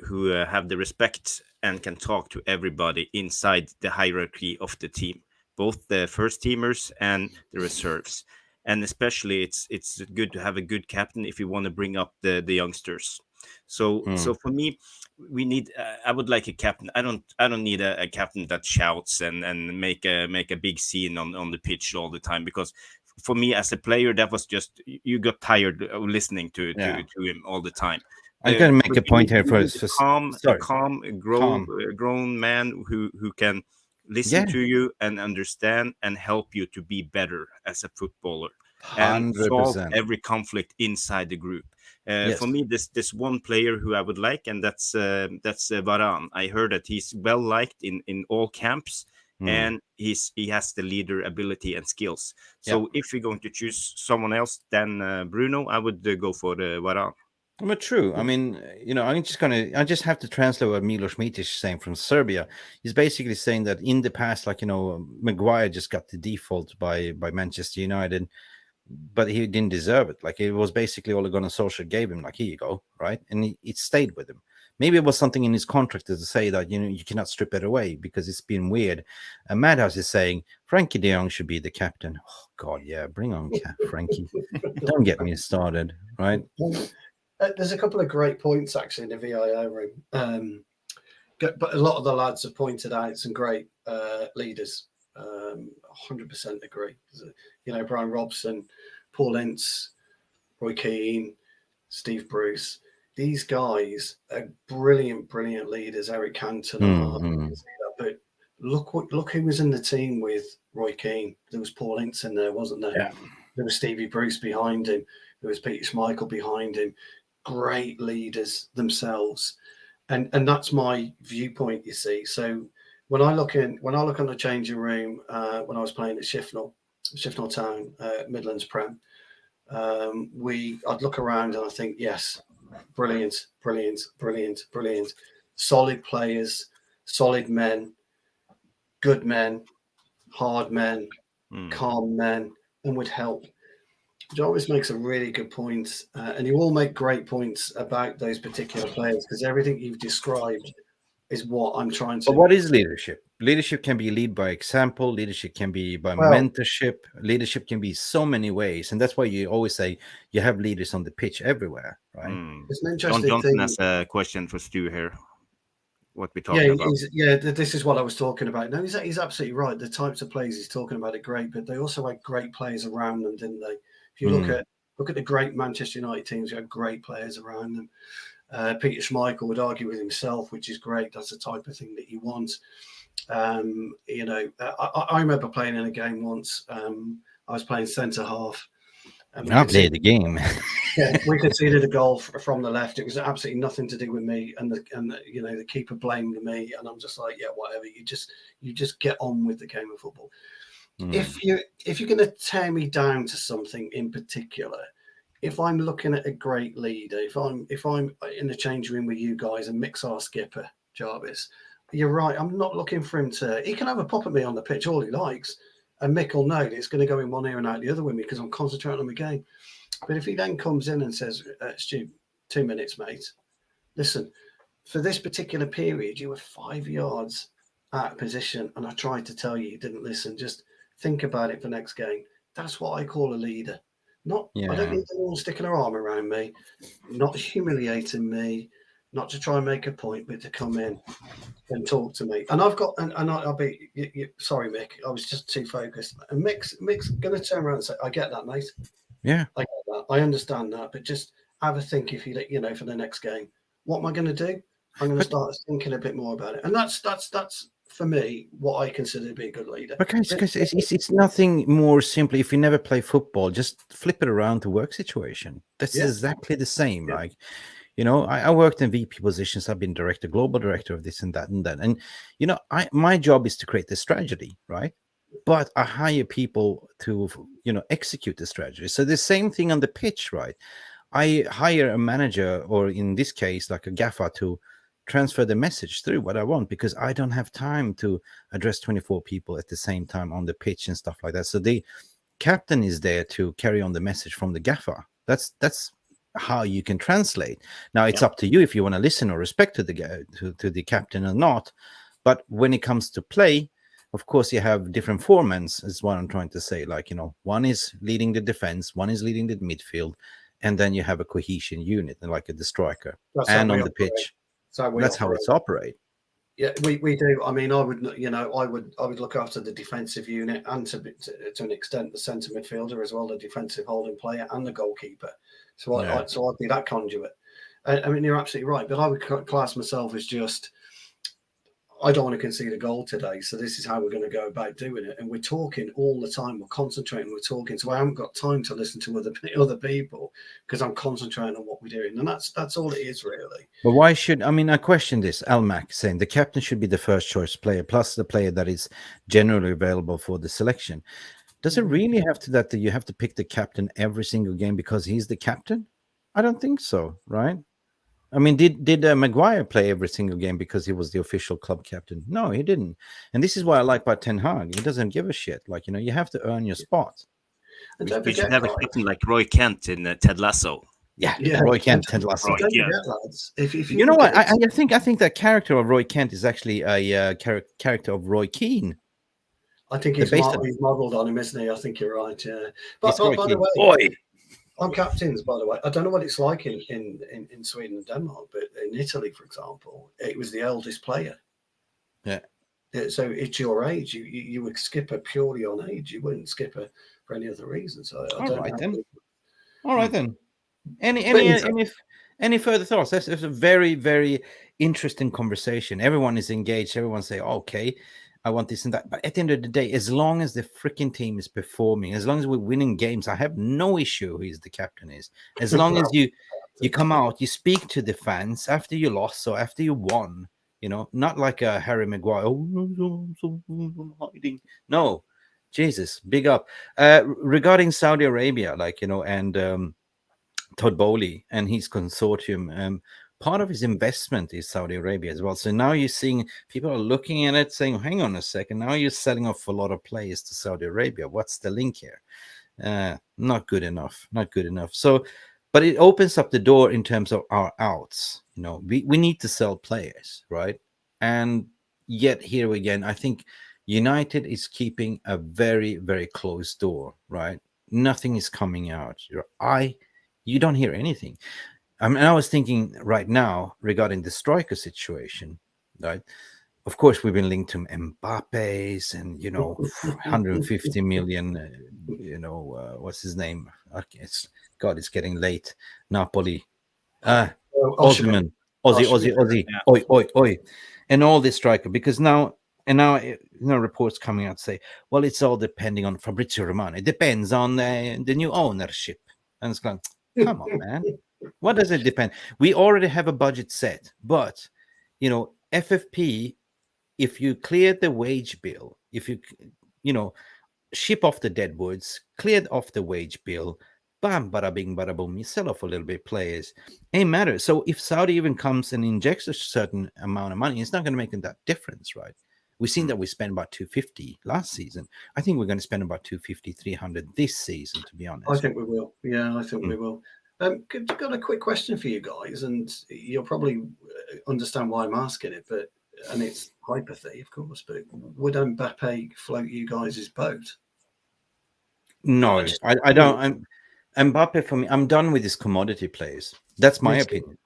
who have the respect and can talk to everybody inside the hierarchy of the team, both the first teamers and the reserves. And especially, it's good to have a good captain if you want to bring up the youngsters. So for me, we need. I would like a captain. I don't need a captain that shouts and make a big scene on the pitch all the time, because for me as a player, that was just, you got tired of listening to him all the time. I'm going to make a point here first. A calm, grown man who can listen to you and understand and help you to be better as a footballer, 100%. And solve every conflict inside the group. For me, this one player who I would like, and that's Varane. I heard that he's well liked in all camps, and he has the leader ability and skills. So if you're going to choose someone else than Bruno, I would go for the Varane. But true. I mean, you know, I just have to translate what Milos Mitic is saying from Serbia. He's basically saying that in the past, like, you know, Maguire just got the default by Manchester United, but he didn't deserve it. Like, it was basically Ole Gunnar Solskjaer gave him, like, here you go, right? And it stayed with him. Maybe it was something in his contract to say that, you know, you cannot strip it away because it's been weird. And Madhouse is saying Frankie de Jong should be the captain. Oh, God, yeah, bring on Frankie. Don't get me started, right? There's a couple of great points, actually, in the VIO room. But a lot of the lads have pointed out some great leaders. 100% agree. You know, Brian Robson, Paul Ince, Roy Keane, Steve Bruce. These guys are brilliant leaders. Eric Cantona. But look who was in the team with Roy Keane. There was Paul Ince in there, wasn't there? Yeah. There was Stevie Bruce behind him. There was Peter Schmeichel behind him. Great leaders themselves. And that's my viewpoint, you see. So when I look on the changing room, when I was playing at Shifnal Town, Midlands Prem, I'd look around and I think, yes, brilliant. Solid players, solid men, good men, hard men, calm men, and would help. Jarvis makes a really good point, and you all make great points about those particular players, because everything you've described is what I'm trying But to. what is leadership? Leadership can be lead by example. Leadership can be by mentorship. Leadership can be so many ways, and that's why you always say you have leaders on the pitch everywhere, right? It's an John interesting Johnson thing. has a question for Stu here. What we're talking about? This is what I was talking about. No, he's absolutely right. The types of players he's talking about are great, but they also had great players around them, didn't they? If you look at the great Manchester United teams, you had great players around them. Peter Schmeichel would argue with himself, which is great. That's the type of thing that you want. You know, I remember playing in a game once. I was playing centre half. I played the game. Yeah, we conceded a goal from the left. It was absolutely nothing to do with me, and you know, the keeper blamed me, and I'm just like, yeah, whatever. You just get on with the game of football. If you're going to tear me down to something in particular, if I'm looking at a great leader, if I'm in the change room with you guys and Mick's our skipper, Jarvis, you're right. I'm not looking for him to. He can have a pop at me on the pitch all he likes, and Mick will know that it's going to go in one ear and out the other with me because I'm concentrating on the game. But if he then comes in and says, Stu, 2 minutes, mate, listen, for this particular period, you were 5 yards out of position, and I tried to tell you, you didn't listen. Just think about it for next game. That's what I call a leader. I don't need anyone sticking their arm around me, not humiliating me, not to try and make a point, but to come in and talk to me. And I'll be sorry, Mick, I was just too focused. And Mick's going to turn around and say, I get that, mate. Yeah, I get that. I understand that, but just have a think if you know, for the next game, what am I going to do? I'm going to start thinking a bit more about it. And that's for me what I consider to be a good leader. because it's nothing more simply. If you never play football, just flip it around to work situation. That's exactly the same, right? You know, I worked in VP positions. I've been director, global director of this and that and that. And, you know, my job is to create the strategy, right? But I hire people to, you know, execute the strategy. So the same thing on the pitch, right? I hire a manager, or in this case, like a gaffer, to transfer the message through what I want, because I don't have time to address 24 people at the same time on the pitch and stuff like that. So the captain is there to carry on the message from the gaffer. That's how you can translate. Now it's up to you if you want to listen or respect to the captain or not. But when it comes to play, of course, you have different formats, is what I'm trying to say. Like, you know, one is leading the defense, one is leading the midfield, and then you have a cohesion unit, like the striker. And on the pitch, that's how it's operate. Yeah, we do. I mean, I would look after the defensive unit and to an extent the centre midfielder as well, the defensive holding player and the goalkeeper. So I'd be that conduit. I mean, you're absolutely right. But I would class myself as just, I don't want to concede a goal today, so this is how we're going to go about doing it. And we're talking all the time. We're concentrating. We're talking. So I haven't got time to listen to other people because I'm concentrating on what we're doing. And that's all it is, really. But why should, I mean, I question this. Almac saying the captain should be the first choice player, plus the player that is generally available for the selection. Does it really have to that you have to pick the captain every single game because he's the captain? I don't think so, right? I mean, did Maguire play every single game because he was the official club captain? No, he didn't. And this is what I like about Ten Hag. He doesn't give a shit. Like, you know, you have to earn your spot. And we should have a captain like Roy Kent in Ted Lasso. Yeah, Roy Kent, Ted Lasso. Don't forget, lads, if you know what? I think that character of Roy Kent is actually a character of Roy Keane. I think he's modelled on him, isn't he? I think you're right. Yeah. But by the way, boy. On captains, by the way, I don't know what it's like in Sweden and Denmark, but in Italy, for example, it was the eldest player. Yeah. So it's your age. You would skip it purely on age. You wouldn't skip it for any other reason. So All right then. Any further thoughts? That's a very, very interesting conversation. Everyone is engaged. Everyone say, okay, I want this and that. But at the end of the day, as long as the freaking team is performing, as long as we're winning games, I have no issue who the captain is. As long as you come out, you speak to the fans after you lost or after you won, you know, not like a Harry Maguire. Hiding. No, Jesus, big up. Regarding Saudi Arabia, like, you know, and Todd Bowley and his consortium, part of his investment is Saudi Arabia as well. So now you're seeing people are looking at it saying, hang on a second, now you're selling off a lot of players to Saudi Arabia. What's the link here? Not good enough. So, but it opens up the door in terms of our outs. You know, we need to sell players, right? And yet here again, I think United is keeping a very, very closed door, right? Nothing is coming out. You don't hear anything. I mean, I was thinking right now regarding the striker situation, right? Of course, we've been linked to Mbappe's and 150 million. What's his name? Okay, it's getting late. Napoli, Osman, Ozzy, Yeah. oi, and all this striker because now reports coming out say, well, it's all depending on Fabrizio Romano. It depends on the new ownership, and it's going, come on, man. What does it depend? We already have a budget set, but FFP, if you clear the wage bill, if you ship off the deadwoods, cleared off the wage bill, bam, bada bing, bada boom, you sell off a little bit players. Ain't matter. So if Saudi even comes and injects a certain amount of money, it's not going to make that difference, right? We've seen that we spent about 250 last season. I think we're going to spend about 250, 300 this season, to be honest. I think we will. Yeah, I think we will. Got a quick question for you guys, and you'll probably understand why I'm asking it, and it's hypothy, of course, but would Mbappe float you guys' boat? No, I don't. Mbappe, for me, I'm done with these commodity players. That's my opinion.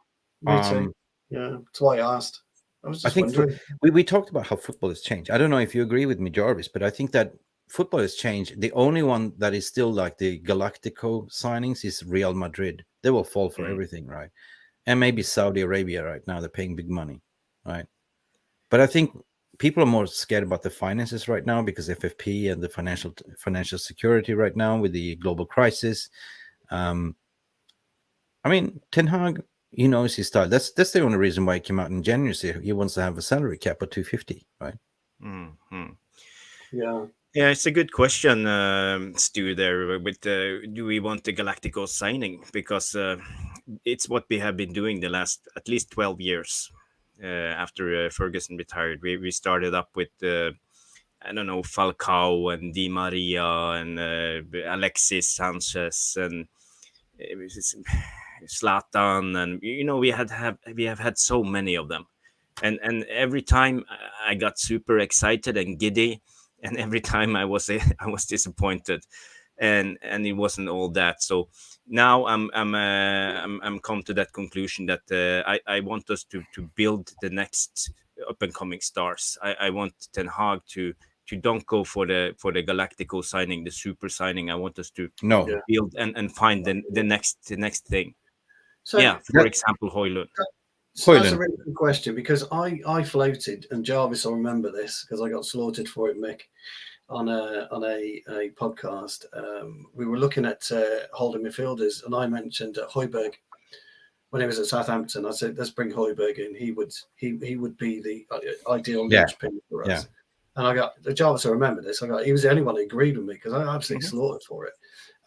Me too. Yeah, that's why I asked. I was just wondering. We talked about how football has changed. I don't know if you agree with me, Jarvis, but I think that football has changed. The only one that is still like the Galactico signings is Real Madrid. They will fall for everything, right? And maybe Saudi Arabia right now. They're paying big money, right? But I think people are more scared about the finances right now because FFP and the financial security right now with the global crisis. I mean, Ten Hag, he knows his style. That's the only reason why he came out in January. So he wants to have a salary cap of 250, right? Yeah. Yeah, it's a good question, Stu. There, with do we want the Galactico signing? Because it's what we have been doing the last at least 12 years. After Ferguson retired, we started up with I don't know, Falcao and Di Maria and Alexis Sanchez and Zlatan, and we have had so many of them, and every time I got super excited and giddy, and every time I was disappointed, and it wasn't all that. So now I'm come to that conclusion that I want us to build the next up and coming stars. I want Ten Hag to don't go for the Galactico signing, the super signing. I want us to build and find the next thing. So for example, Højlund. That's a really good question because I floated, and Jarvis will remember this because I got slaughtered for it, Mick, on a podcast. We were looking at holding midfielders, and I mentioned Højbjerg when he was at Southampton. I said, let's bring Højbjerg in. He would be the ideal linchpin for us. Yeah. And I got Jarvis will remember this. He was the only one who agreed with me because I absolutely slaughtered for it.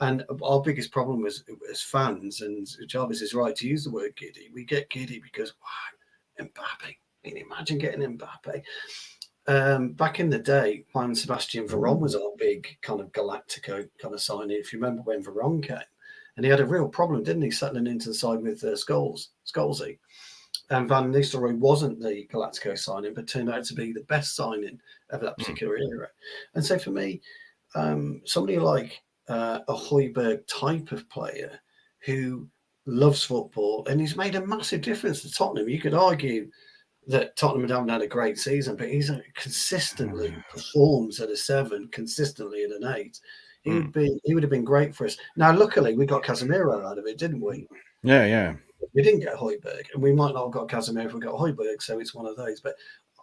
And our biggest problem was as fans, and Jarvis is right to use the word giddy. We get giddy because, wow, Mbappe. Can you imagine getting Mbappe? Back in the day, when Sebastian Veron was our big kind of Galactico kind of signing, if you remember when Veron came, and he had a real problem, didn't he, settling into the side with Scholesy. And Van Nistelrooy wasn't the Galactico signing, but turned out to be the best signing of that particular era. And so for me, somebody like a Højbjerg type of player who loves football and he's made a massive difference to Tottenham. You could argue that Tottenham haven't had a great season, but he's consistently performs at a 7, consistently at an 8. He would have been great for us. Now, luckily, we got Casemiro out of it, didn't we? Yeah. We didn't get Højbjerg, and we might not have got Casemiro if we got Højbjerg, so it's one of those. But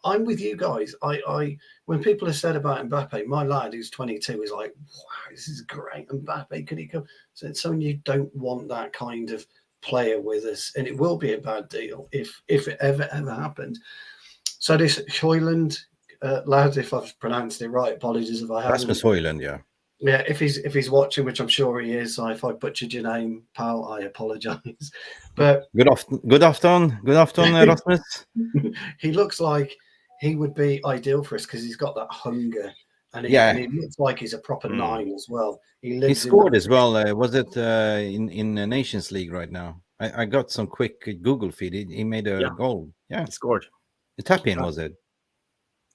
I'm with you guys. I when people have said about Mbappe, my lad who's 22 is like, wow, this is great. Mbappe, could he come? So it's someone you don't want that kind of player with us, and it will be a bad deal if it ever happened. So this Højlund lad, if I've pronounced it right, apologies if I haven't. Rasmus Højlund, yeah. Yeah, if he's watching, which I'm sure he is, if I butchered your name, pal, I apologise. But good afternoon, Rasmus. He looks like he would be ideal for us because he's got that hunger, and he looks like he's a proper 9 as well. He scored as well. Was it in the Nations League right now? I got some quick Google feed. He made a goal. Yeah, he scored. The tap-in, was it?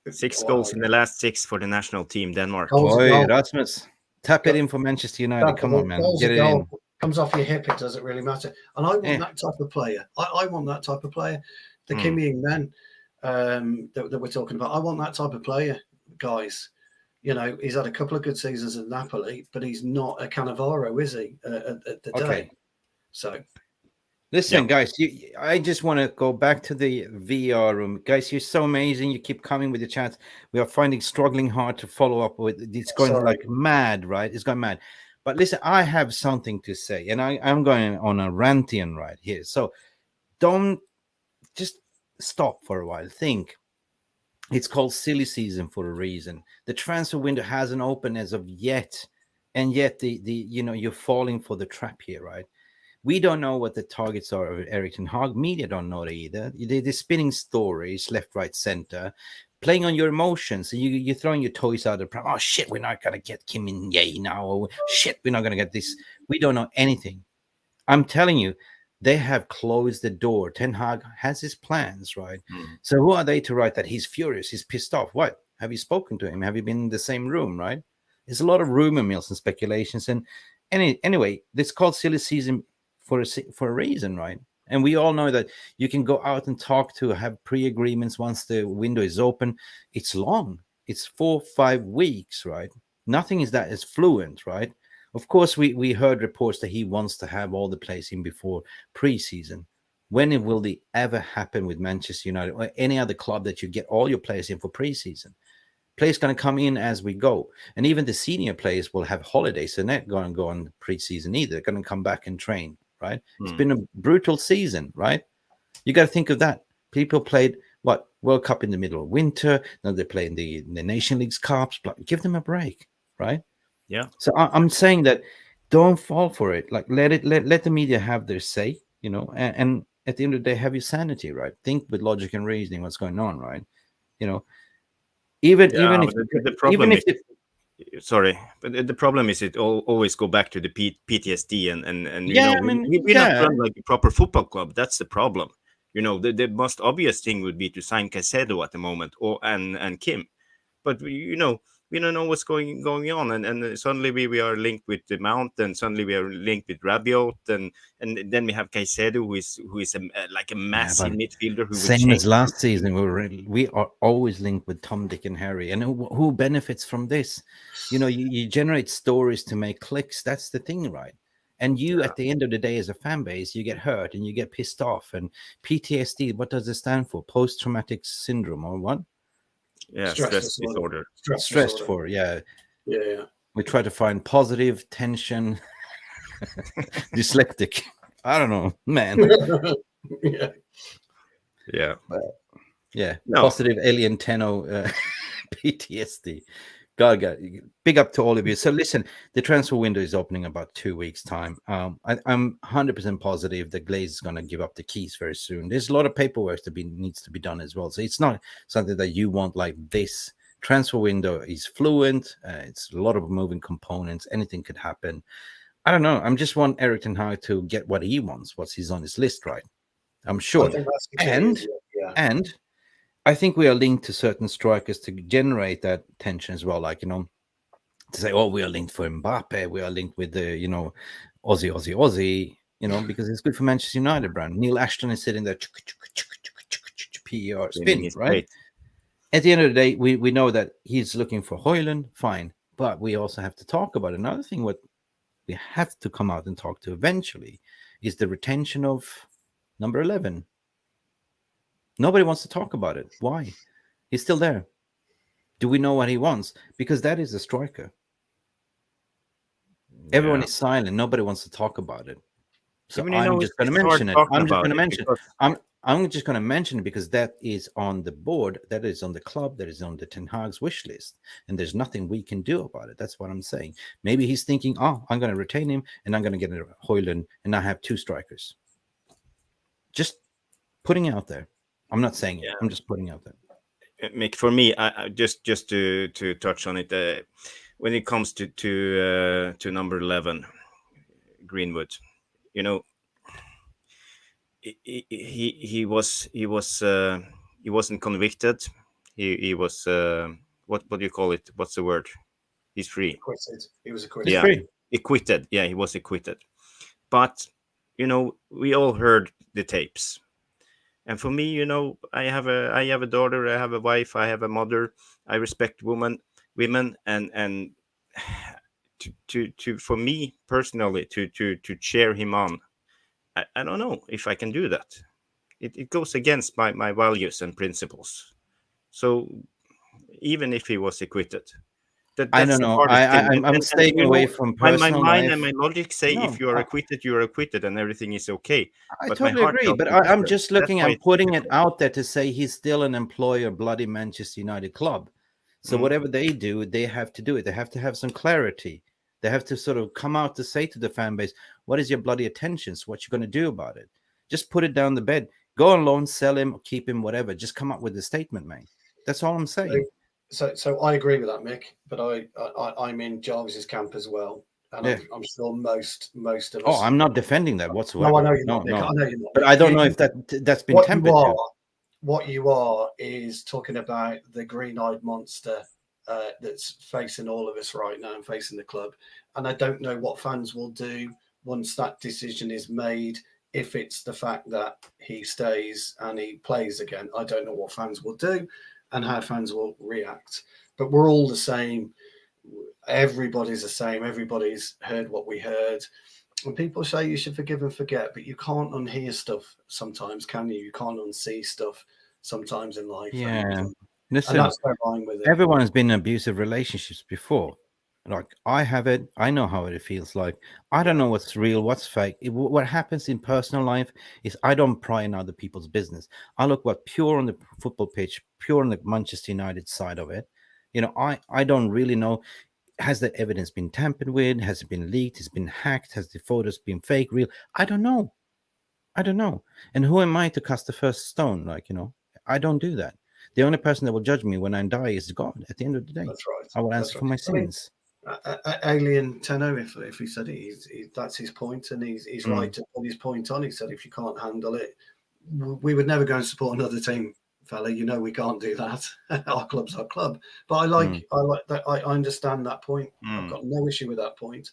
6 goals in the last 6 for the national team, Denmark. Goals a Boy, goal. Rasmus, tap it in for Manchester United. Come on, man, Goals get a it goal. in. Comes off your hip, it doesn't really matter. And I want Eh. that type of player. I want that type of player. The Hmm. Kim Min that we're talking about. I want that type of player, guys. You know, he's had a couple of good seasons at Napoli, but he's not a Cannavaro, is he? At the day. So, Listen, Yeah. guys, I just want to go back to the VR room. Guys, you're so amazing. You keep coming with the chats. We are struggling hard to follow up with. It's going Sorry. like mad, right? It's going mad. But listen, I have something to say, and I'm going on a rantian right here. So don't just stop for a while. Think. It's called silly season for a reason. The transfer window hasn't opened as of yet, and yet the you're falling for the trap here, right? We don't know what the targets are of Erik ten Hag. Media don't know that either. They're spinning stories left, right, center, playing on your emotions. And you're throwing your toys out of the pram. Oh, shit, we're not going to get Kim Min-jae now. Or, shit, we're not going to get this. We don't know anything. I'm telling you, they have closed the door. Ten Hag has his plans, right? So who are they to write that he's furious, he's pissed off? What? Have you spoken to him? Have you been in the same room, right? There's a lot of rumor mills and speculations. And anyway, this called silly season for a reason, right? And we all know that you can go out and talk to, have pre-agreements once the window is open. It's long. It's 4-5 weeks, right? Nothing is that as fluent, right? Of course, we heard reports that he wants to have all the players in before preseason. When will it ever happen with Manchester United or any other club that you get all your players in for preseason? Players going to come in as we go. And even the senior players will have holidays. So they're not going to go on preseason either. They're going to come back and train, right? It's been a brutal season, right? You got to think of that. People played, what, World Cup in the middle of winter. Now they're playing the Nation Leagues Cups. Give them a break, right? Yeah. So I'm saying that don't fall for it. Like let the media have their say, and at the end of the day, have your sanity, right? Think with logic and reasoning what's going on, right? Even if the problem even if sorry, but the problem is it always go back to the PTSD and Yeah, I mean, we're not yeah. run like a proper football club. That's the problem. The most obvious thing would be to sign Caicedo at the moment and Kim, but we don't know what's going on, and suddenly we are linked with the Mount, and suddenly we are linked with Rabiot, and then we have Caicedo who is like a massive but midfielder who will same change as last season, we are always linked with Tom, Dick, and Harry, and who benefits from this? You generate stories to make clicks. That's the thing, right? And you, at the end of the day, as a fan base, you get hurt and you get pissed off. And PTSD, what does it stand for? Post-traumatic syndrome, or what? Yeah, stress disorder. Stressed for, yeah. Yeah. We try to find positive tension, dyslectic. I don't know, man. Yeah. Yeah. Yeah. No. Positive alien tenno PTSD. God, big up to all of you. So listen, the transfer window is opening in about 2 weeks' time. I'm 100% positive that Glaze is going to give up the keys very soon. There's a lot of paperwork needs to be done as well. So it's not something that you want like this. Transfer window is fluent. It's a lot of moving components. Anything could happen. I don't know. I just want Erik ten Hag to get what he wants, what's he's on his list, right? I'm sure. I think that's the key, And I think we are linked to certain strikers to generate that tension as well. Like, to say, oh, we are linked for Mbappe, we are linked with the, Aussie, because it's good for Manchester United brand. Neil Ashton is sitting there, PER spin, right? Plate. At the end of the day, we know that he's looking for Højlund, fine. But we also have to talk about another thing. What we have to come out and talk to eventually is the retention of number 11. Nobody wants to talk about it. Why? He's still there. Do we know what he wants? Because that is a striker. Everyone is silent. Nobody wants to talk about it. So I'm just going to mention it. I'm just going to mention it because that is on the board, that is on the club, that is on the Ten Hag's wish list, and there's nothing we can do about it. That's what I'm saying. Maybe he's thinking, oh, I'm going to retain him, and I'm going to get a Højlund, and I have 2 strikers. Just putting it out there. I'm not saying it. I'm just putting it out there. Mick, for me, I just to touch on it, when it comes to number 11, Greenwood, he was he wasn't convicted. He was what do you call it? What's the word? He's free. Acquitted. He was acquitted. Yeah, free. acquitted. Yeah, he was acquitted. But we all heard the tapes, and for me, I have a daughter, I have a wife, I have a mother. I respect women, and to for me personally to cheer him on. I don't know if I can do that. It goes against my values and principles. So even if he was acquitted, I that's don't the know. hardest thing. I'm staying away from my personal mind life. and my logic say if No, you are acquitted, you are acquitted, and everything is okay. I But my totally heart agree. tells But me I'm different. just That's looking, why I'm it's putting it difficult. out there to say he's still an employer, bloody Manchester United club. So whatever they do, they have to do it. They have to have some clarity. They have to sort of come out to say to the fan base, what is your bloody attentions? What you going to do about it? Just put it down the bed. Go on loan, sell him, keep him, whatever. Just come up with a statement, mate. That's all I'm saying. So I agree with that, Mick. But I'm in Jarvis's camp as well, and Yeah. I'm sure most of us. Oh, I'm not defending that whatsoever. No, I know you're No, not, Mick. no. I know you're not. But Mick. I don't know if that's been What tempered you are, to. what you are is talking about the green-eyed monster that's facing all of us right now and facing the club. And I don't know what fans will do once that decision is made. If it's the fact that he stays and he plays again, I don't know what fans will do and how fans will react. But we're all the same. Everybody's the same. Everybody's heard what we heard. And people say you should forgive and forget, but you can't unhear stuff sometimes, can you? You can't unsee stuff sometimes in life. Yeah. And Listen, that's where I'm with it. everyone has been in abusive relationships before. Like I have it. I know how it feels like. I don't know what's real, what's fake. What happens in personal life is I don't pry in other people's business. I look what pure on the football pitch, pure on the Manchester United side of it. I don't really know. Has the evidence been tampered with? Has it been leaked? Has it been hacked? Has the photos been fake, real? I don't know. I don't know. And who am I to cast the first stone? I don't do that. The only person that will judge me when I die is God. At the end of the day, That's right. I will answer for my sins. Alien Tenno, if he said it, that's his point, and he's right to put his point on. He said if you can't handle it, we would never go and support another team, fella. We can't do that. Our club's our club. But I like that. I understand that point. I've got no issue with that point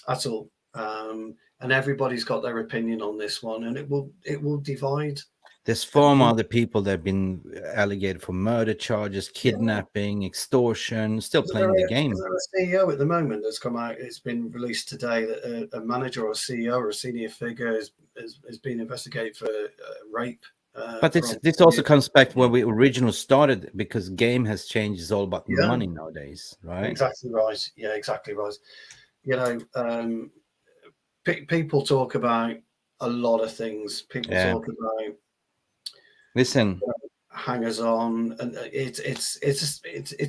at all. And everybody's got their opinion on this one, and it will divide. There's 4 other people that have been alleged for murder charges, kidnapping, extortion, still playing the game. Is there a CEO at the moment that's come out? It's been released today that a manager or a CEO or a senior figure has been investigated for rape. But this also comes back to where we originally started, because game has changed. It's all about money nowadays, right? Exactly right. Yeah, exactly right. People talk about a lot of things. People talk about. Listen, hangers on, and it's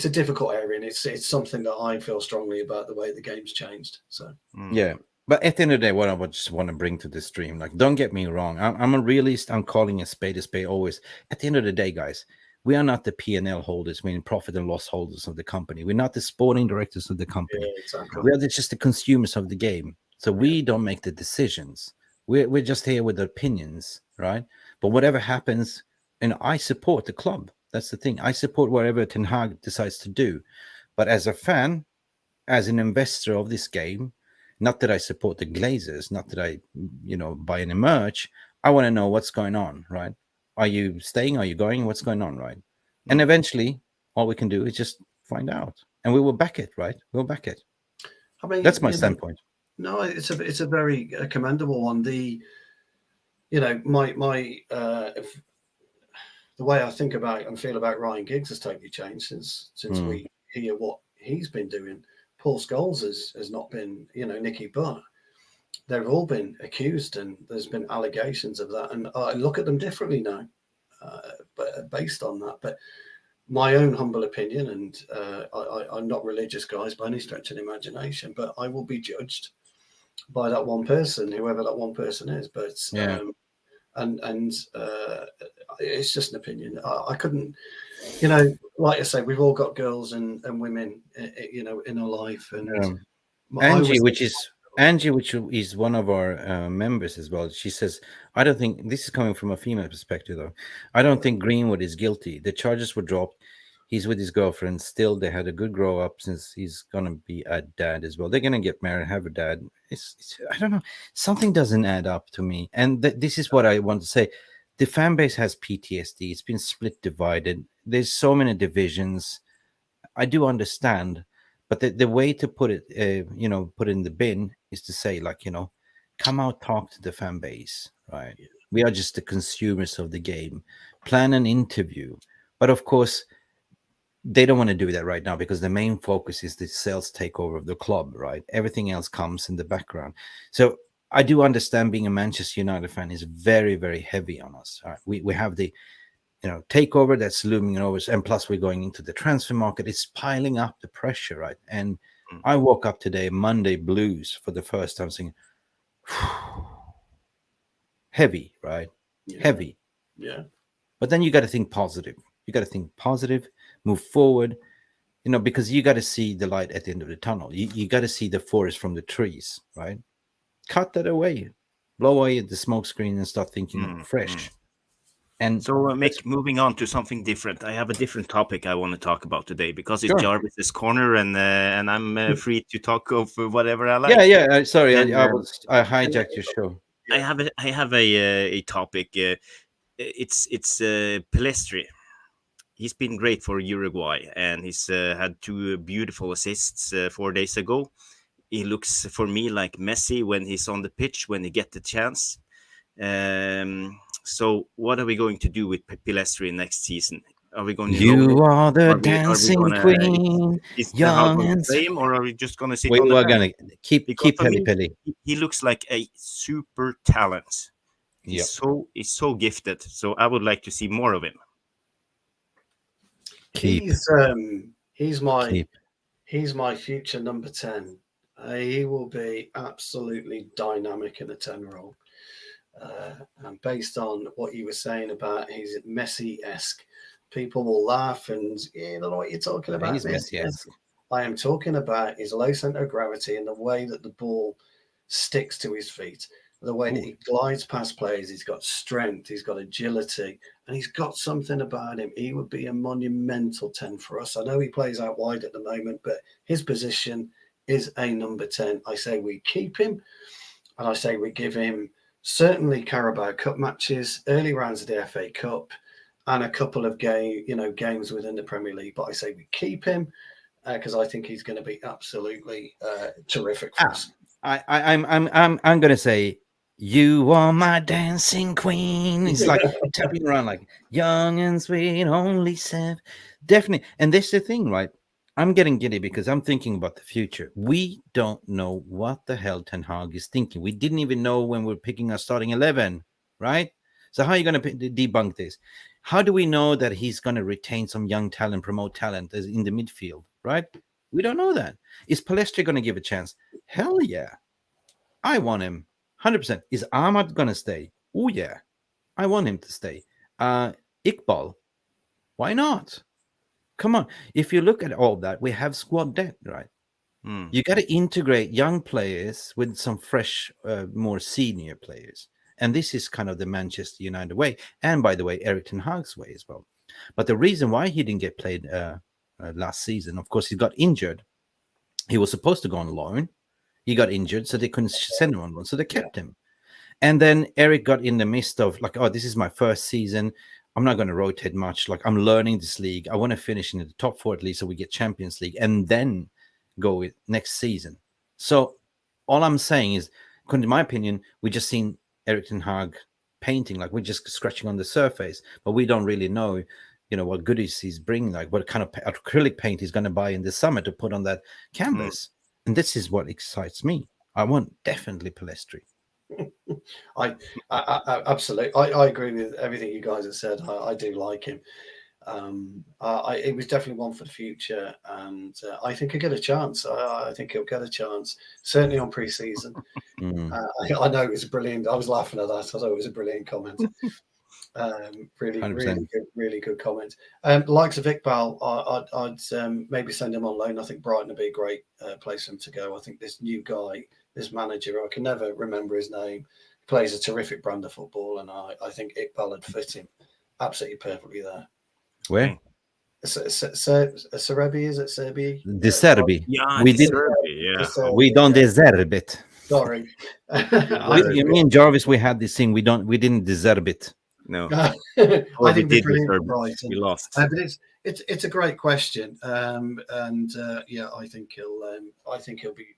a difficult area, and it's something that I feel strongly about the way the game's changed. So yeah. But at the end of the day, what I would just want to bring to this stream, like, don't get me wrong, I'm a realist. I'm calling a spade always. At the end of the day, guys, we are not the P&L holders, meaning profit and loss holders of the company. We're not the sporting directors of the company. Yeah, exactly. We are just the consumers of the game. So we don't make the decisions. We're just here with opinions, right? But whatever happens, and I support the club. That's the thing. I support whatever Ten Hag decides to do. But as a fan, as an investor of this game, not that I support the Glazers, not that I, buy any merch. I want to know what's going on, right? Are you staying? Are you going? What's going on, right? And eventually, all we can do is just find out, and we will back it, right? We'll back it. I mean, that's my standpoint. No, it's a very commendable one. The way I think about and feel about Ryan Giggs has totally changed since we hear what he's been doing. Paul Scholes has not been, Nicky Butt. They've all been accused, and there's been allegations of that. And I look at them differently now, but based on that. But my own humble opinion, and I'm not religious, guys, by any stretch of the imagination, but I will be judged by that one person, whoever that one person is. But it's just an opinion. I couldn't, like I say, we've all got girls and women, in our life. And Angie, which is Angie, which is one of our members as well, she says, I don't think, this is coming from a female perspective though, I don't think Greenwood is guilty. The charges were dropped. He's with his girlfriend still. They had a good grow up since he's going to be a dad as well. They're going to get married, have a dad. I don't know. Something doesn't add up to me. And this is what I want to say. The fan base has PTSD. It's been split, divided. There's so many divisions. I do understand, but the way to put it, put it in the bin is to say, like, come out, talk to the fan base, right? We are just the consumers of the game. Plan an interview. But of course, they don't want to do that right now because the main focus is the sales takeover of the club, right? Everything else comes in the background. So I do understand being a Manchester United fan is very, very heavy on us. Right? We have the takeover that's looming over us, and plus we're going into the transfer market. It's piling up the pressure, right? And I woke up today, Monday blues for the first time, saying heavy, right? Heavy. Yeah. But then you got to think positive. You got to think positive, move forward, because you got to see the light at the end of the tunnel. You got to see the forest from the trees, right? Cut that away, blow away the smoke screen and start thinking fresh. And so, Mick, moving on to something different. I have a different topic I want to talk about today because it's Jarvis's corner, and I'm free to talk of whatever I like. Yeah. Sorry, I hijacked your show. I have a topic. It's Pellistri. He's been great for Uruguay, and he's had 2 beautiful assists 4 days ago. He looks for me like Messi when he's on the pitch, when he get the chance. So what are we going to do with Pellistri next season? Are we going to You are the dancing queen, young and same, or are we just going to sit on the bench? We're going to keep Pelli. He looks like a super talent. He's so gifted. So I would like to see more of him. He's my future number 10. He will be absolutely dynamic in the 10 role. And based on what you were saying about his Messi-esque, people will laugh and you don't know what you're talking about. He's Messi-esque. I am talking about his low center of gravity and the way that the ball sticks to his feet, the way that he glides past players. He's got strength, he's got agility, and he's got something about him. He would be a monumental 10 for us. I know he plays out wide at the moment, but his position is a number 10. I say we keep him, and I say we give him certainly Carabao Cup matches, early rounds of the FA Cup, and a couple of games within the Premier League. But I say we keep him because I think he's going to be absolutely terrific for us. I'm going to say, you are my dancing queen. It's like tapping around like young and sweet, only 7. Definitely. And this is the thing, right? I'm getting giddy because I'm thinking about the future. We don't know what the hell Ten Hag is thinking. We didn't even know when we're picking our starting 11, right? So how are you going to debunk this? How do we know that he's going to retain some young talent, promote talent as in the midfield, right? We don't know that. Is Pellistri going to give a chance? Hell yeah. I want him 100%. Is Ahmad going to stay? Oh yeah. I want him to stay. Iqbal, why not? Come on. If you look at all that, we have squad depth, right? You got to integrate young players with some fresh, more senior players. And this is kind of the Manchester United way. And by the way, Erik ten Hag's way as well. But the reason why he didn't get played last season, of course, he got injured. He was supposed to go on loan. He got injured, so they couldn't send him on loan. So they kept him. And then Eric got in the midst of like, oh, this is my first season. I'm not going to rotate much. Like, I'm learning this league. I want to finish in the top 4 at least so we get Champions League and then go with next season. So all I'm saying is, in my opinion, we just seen Erik ten Hag painting. Like, we're just scratching on the surface, but we don't really know, what goodies he's bringing, like what kind of acrylic paint he's going to buy in the summer to put on that canvas. And this is what excites me. I want definitely Pellistri. I absolutely. I agree with everything you guys have said. I do like him. It was definitely one for the future, and I think he'll get a chance. I think he'll get a chance, certainly on pre-season. I know it was brilliant. I was laughing at that. I thought it was a brilliant comment. Really good comment. Likes of Iqbal, I'd maybe send him on loan. I think Brighton would be a great place for him to go. I think this new guy this manager. I can never remember his name. Plays a terrific brand of football, and I think Iqbal would fit him absolutely perfectly there. Where? Serebi, is it Serbi? Deserbi. Yeah, We the did. Serbia, yeah. We don't deserve it. Sorry. Me and Jarvis, we had this thing. We didn't deserve it. No. I Or we think did brilliant deserve for it. Brighton. We lost. But it's a great question, and yeah, I think he'll be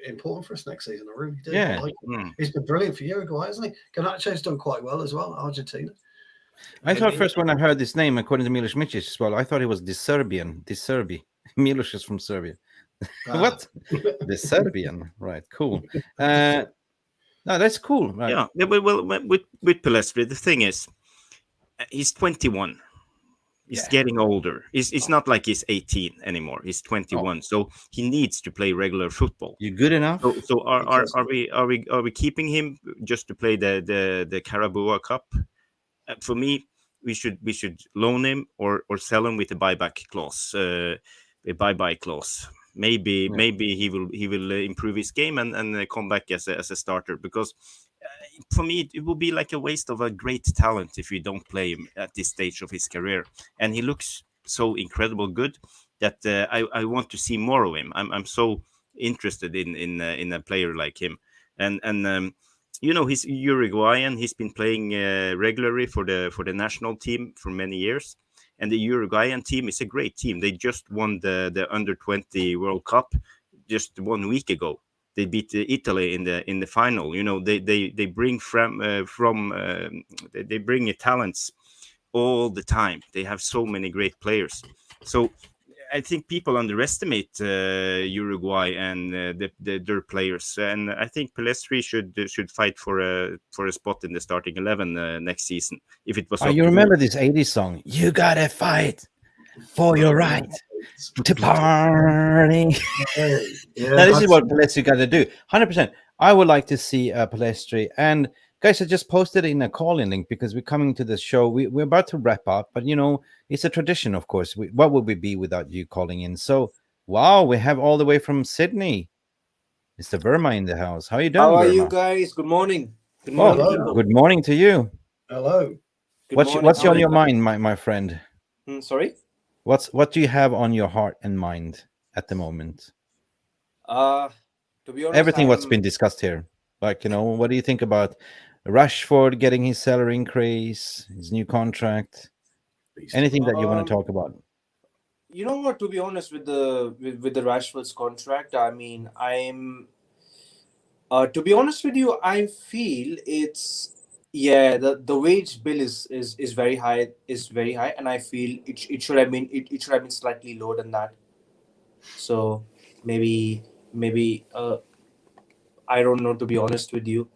important for us next season. I really do. Yeah. I like him. Mm. He's been brilliant for Uruguay, hasn't he? Garnacho's done quite well as well. Argentina. I thought first when I heard this name, according to Milos Micic as well, I thought it was the Serbian. Milos is from Serbia. What? The Serbian, right? Cool. No, that's cool. Right? Yeah. Well, with Pellistri, the thing is, he's 21. He's getting older. It's not like he's 18 anymore. He's 21, so he needs to play regular football. You good enough? So are we keeping him just to play the Carabao Cup? For me, we should loan him or sell him with a buyback clause, Maybe he will improve his game and come back as a starter, because for me it will be like a waste of a great talent if we don't play him at this stage of his career. And he looks so incredible good that I want to see more of him. I'm so interested in a player like him. And you know, he's Uruguayan. He's been playing regularly for the national team for many years. And the Uruguayan team is a great team. They just won the under-20 World Cup just 1 week ago. They beat Italy in the final. You know, they bring they bring talents all the time. They have so many great players. So I think people underestimate Uruguay and their players, and I think Pellistri should fight for a spot in the starting 11 next season. If it was, you remember this '80s song? You gotta fight for your right to party. Now, this is what Pellistri got to do. 100%. I would like to see Pellistri. And guys, I just posted in a call-in link because we're coming to the show. We're about to wrap up, but you know, it's a tradition, of course. What would we be without you calling in? So, wow, we have all the way from Sydney, Mr. Verma in the house. How are you doing? How are Verma? you guys? Good morning. Good morning. Hello. Good morning to you. Hello. What's How on are your you mind, my friend? Sorry. What do you have on your heart and mind at the moment? To be honest, Everything what's been discussed here. Like, you know, what do you think about Rashford getting his salary increase, his new contract? Anything that you want to talk about? You know what? To be honest, with the Rashford's contract, I mean, I'm. To be honest with you, I feel it's the wage bill is very high, and I feel it should have been slightly lower than that. So maybe I don't know, to be honest with you.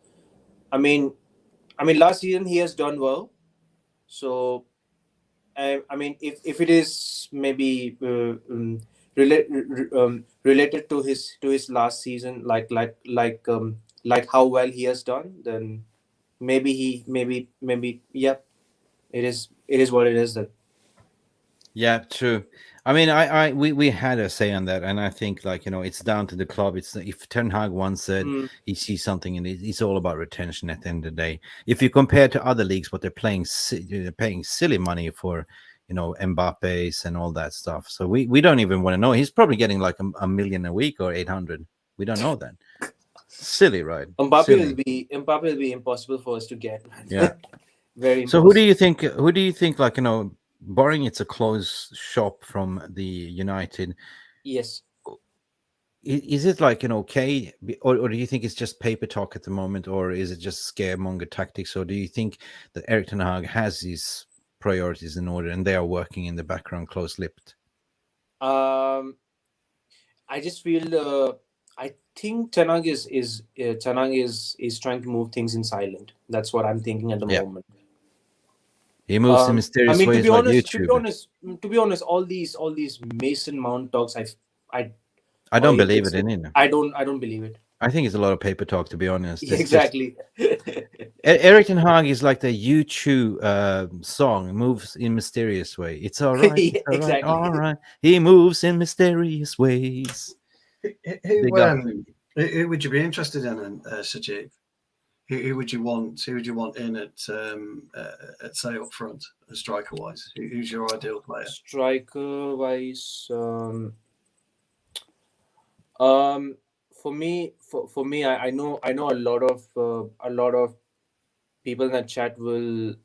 I mean last season he has done well. So I mean if it is maybe related to his last season, like how well he has done, then maybe yeah, it is what it is then. Yeah, true. I mean, we had a say on that, and I think, like, you know, it's down to the club. It's if Ten Hag once said he sees something in it, it's all about retention at the end of the day. If you compare to other leagues, what they're paying silly money for, you know, Mbappe's and all that stuff. So we don't even want to know. He's probably getting like a million a week or 800. We don't know that. Silly, right? Mbappe will be impossible for us to get. Yeah. Very. So who do you think? Like, you know, barring it's a closed shop from the United, Yes. is it like an okay, or do you think it's just paper talk at the moment, or is it just scaremonger tactics, or do you think that Erik ten Hag has these priorities in order and they are working in the background close-lipped? I just feel I think Ten Hag is trying to move things in silent. That's what I'm thinking at the moment. He moves in mysterious ways, to be like honest, YouTube. to be honest, all these Mason Mount talks, I don't believe it in it. I don't believe it. I think it's a lot of paper talk, to be honest. It's exactly. Erik ten Hag is like the YouTube song, moves in mysterious way. It's all right. It's all exactly. Right, all right. He moves in mysterious ways. Who would you be interested in, Sajeev? Who would you want? Who would you want in at say up front, striker wise? Who's your ideal player? Striker wise, for me, I know a lot of people in the chat will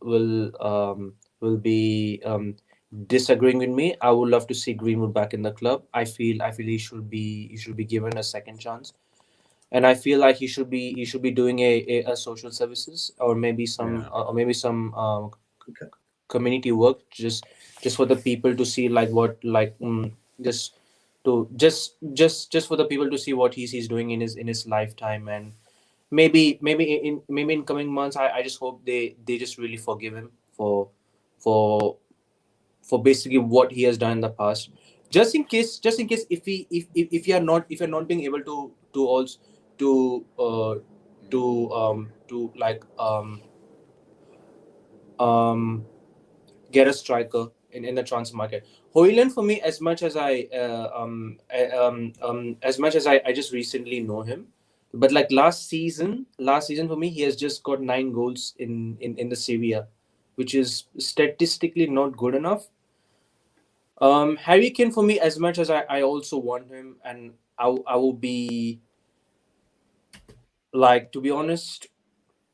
be disagreeing with me. I would love to see Greenwood back in the club. I feel he should be given a second chance, and I feel like he should be doing a social services, or maybe some Okay. community work, just for the people to see like what just for the people to see what he's doing in his lifetime. And maybe in coming months, I just hope they just really forgive him for basically what he has done in the past, just in case if you're not being able to also to like get a striker in the transfer market. Højlund, for me, as much as I just recently know him, but like last season for me, he has just got 9 goals in the Sevilla, which is statistically not good enough. Harry Kane, for me, as much as I also want him, and I will be like, to be honest,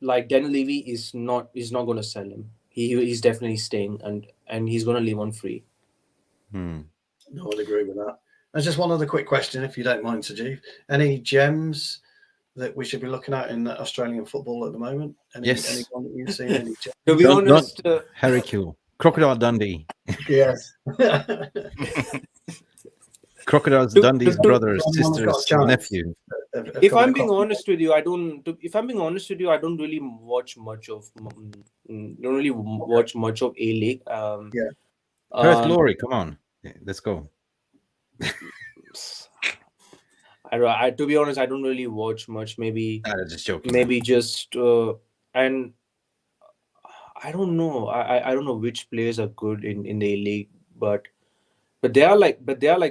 like Daniel Levy is not going to sell him. He's definitely staying, and he's going to leave on free. No, I'd agree with that. There's just one other quick question, if you don't mind, Sajeev. Any gems that we should be looking at in Australian football at the moment? Yes. Anyone that you've seen? Any gems? To be honest, Harry Q, Crocodile Dundee. Yes. Crocodiles Dundee's brother, sisters, nephew. If I'm being honest with you, I don't really watch much of A-League. Perth Glory, come on, let's go. To be honest, I don't really watch much. Maybe just joking. Maybe just and I don't know. I don't know which players are good in the A-League, but there are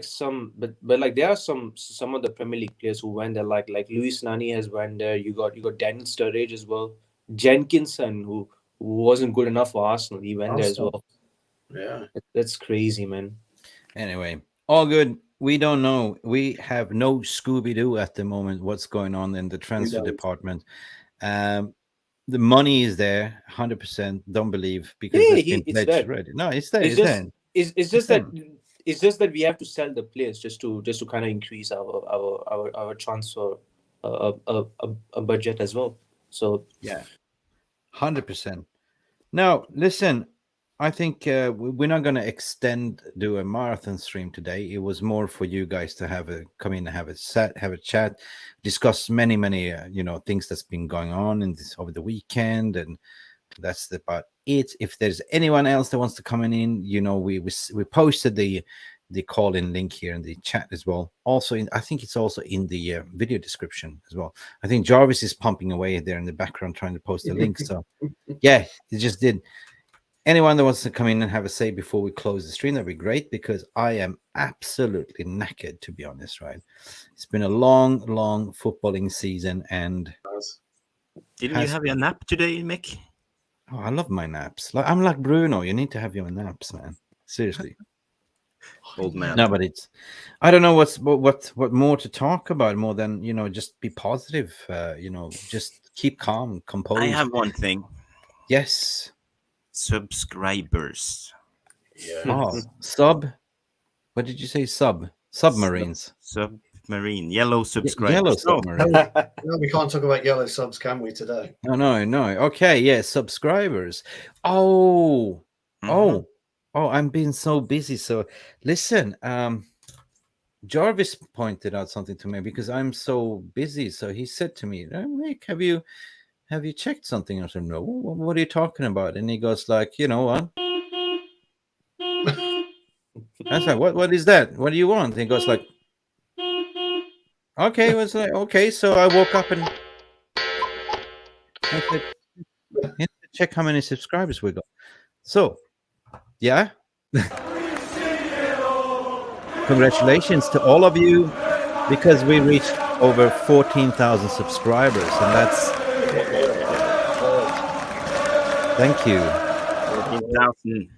some of the Premier League players who went there, like Luis Nani has went there. You got Daniel Sturridge as well. Jenkinson, who wasn't good enough for Arsenal, he went there as well. Yeah, that's crazy, man. Anyway, all good. We don't know. We have no Scooby-Doo at the moment. What's going on in the transfer department? The money is there, 100%. Don't believe, because it's been pledged already. No, it's there. It's just that we have to sell the players just to kind of increase our transfer budget as well. So yeah, 100%. Now listen, I think we're not going to do a marathon stream today. It was more for you guys to come in and have a chat, discuss many things that's been going on over the weekend, and that's about it. If there's anyone else that wants to come in, we posted the call-in link here in the chat as well. Also, I think it's also in the video description as well. I think Jarvis is pumping away there in the background trying to post the link. So yeah, he just did. Anyone that wants to come in and have a say before we close the stream, that'd be great, because I am absolutely knackered, to be honest, right? It's been a long footballing season, and didn't you have your nap today, Mick? Oh, I love my naps. I'm like Bruno. You need to have your naps, man. Seriously. Old man. No, but I don't know what more to talk about, more than just be positive. Just keep calm, composed. I have one thing. Yes. Subscribers. Yeah. What did you say? Submarines. Submarine. Yellow subscribers. Yellow submarine. No, we can't talk about yellow subs, can we, today? No. Okay, yeah, subscribers. Oh, I'm being so busy. So listen, Jarvis pointed out something to me because I'm so busy. So he said to me, Mick, have you checked something? I said, no. What are you talking about? And he goes like, you know what? I said, what is that? What do you want? And he goes like, okay. I was like, okay. So I woke up and I said, check how many subscribers we got. So, yeah. Congratulations to all of you, because we reached over 14,000 subscribers, and that's thank you. 14,000.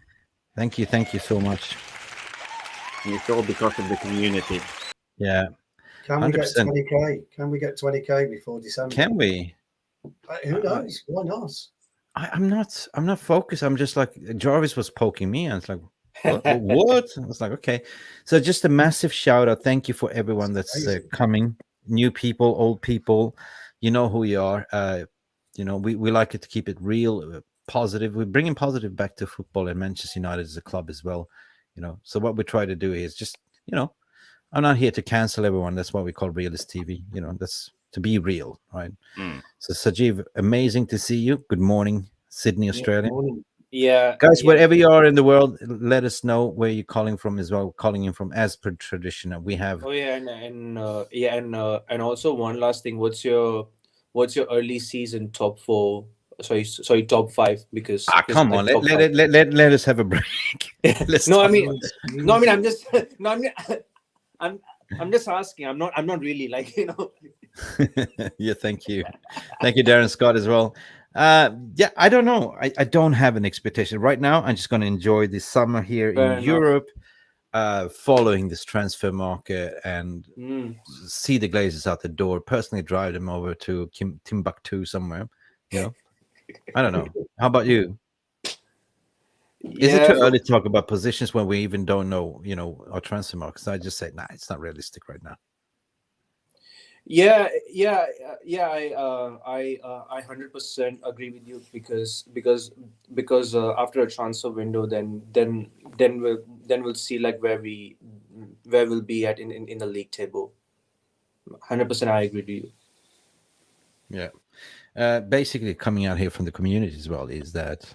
Thank you so much. And it's all because of the community. Yeah. Can we get 100%. 20k? Can we get 20k before December? Can we? Who knows? Why not? I'm not focused. I'm just like Jarvis was poking me, and it's like, what? I was like, okay. So just a massive shout out. Thank you for everyone that's coming. New people, old people. You know who you are. You know, we like it to keep it real, positive. We're bringing positive back to football and Manchester United as a club as well. You know, so what we try to do is just, you know, I'm not here to cancel everyone. That's what we call Realist TV. You know, that's to be real, right? So Sajiv, amazing to see you. Good morning, Sydney, Australia. Good morning. Yeah, Guys, yeah. wherever you are in the world, let us know where you're calling from as well. Calling in from as per tradition. We have Oh yeah, and also one last thing. What's your early season top four? Sorry, top five, because come on, top let us have a break. Let's no, I talk mean, about no, I mean, I'm just no, I'm just asking. I'm not really like, you know. yeah, thank you, Darren Scott as well. Yeah, I don't know. I don't have an expectation right now. I'm just going to enjoy this summer here Fair in enough. Europe, following this transfer market and see the Glazers out the door. Personally, drive them over to Timbuktu somewhere. You know, I don't know. How about you? Is it too early to talk about positions when we even don't know, you know, our transfer markets? I just say, nah, it's not realistic right now. Yeah. I 100% agree with you, because after a transfer window, then we'll see like where we'll be at in the league table. 100%, I agree with you. Yeah. Basically, coming out here from the community as well is that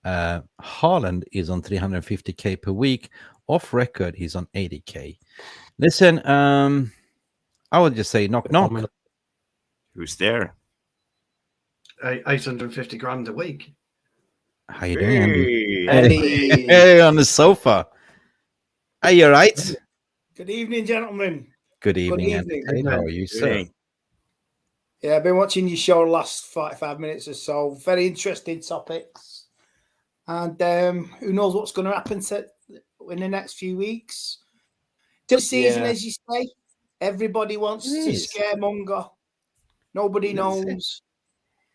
Haaland is on 350k per week. Off record, he's on 80k. Listen, I would just say knock knock. Who's there? 850 grand a week. How you doing, Andy? Andy. Hey, on the sofa. Are you right? Good evening, gentlemen. Good evening, Andy. Good How evening. are you, sir? Yeah, I've been watching your show the last 45 minutes or so. Very interesting topics. And who knows what's going to happen in the next few weeks. This season, as you say, everybody wants to scaremonger. Nobody knows.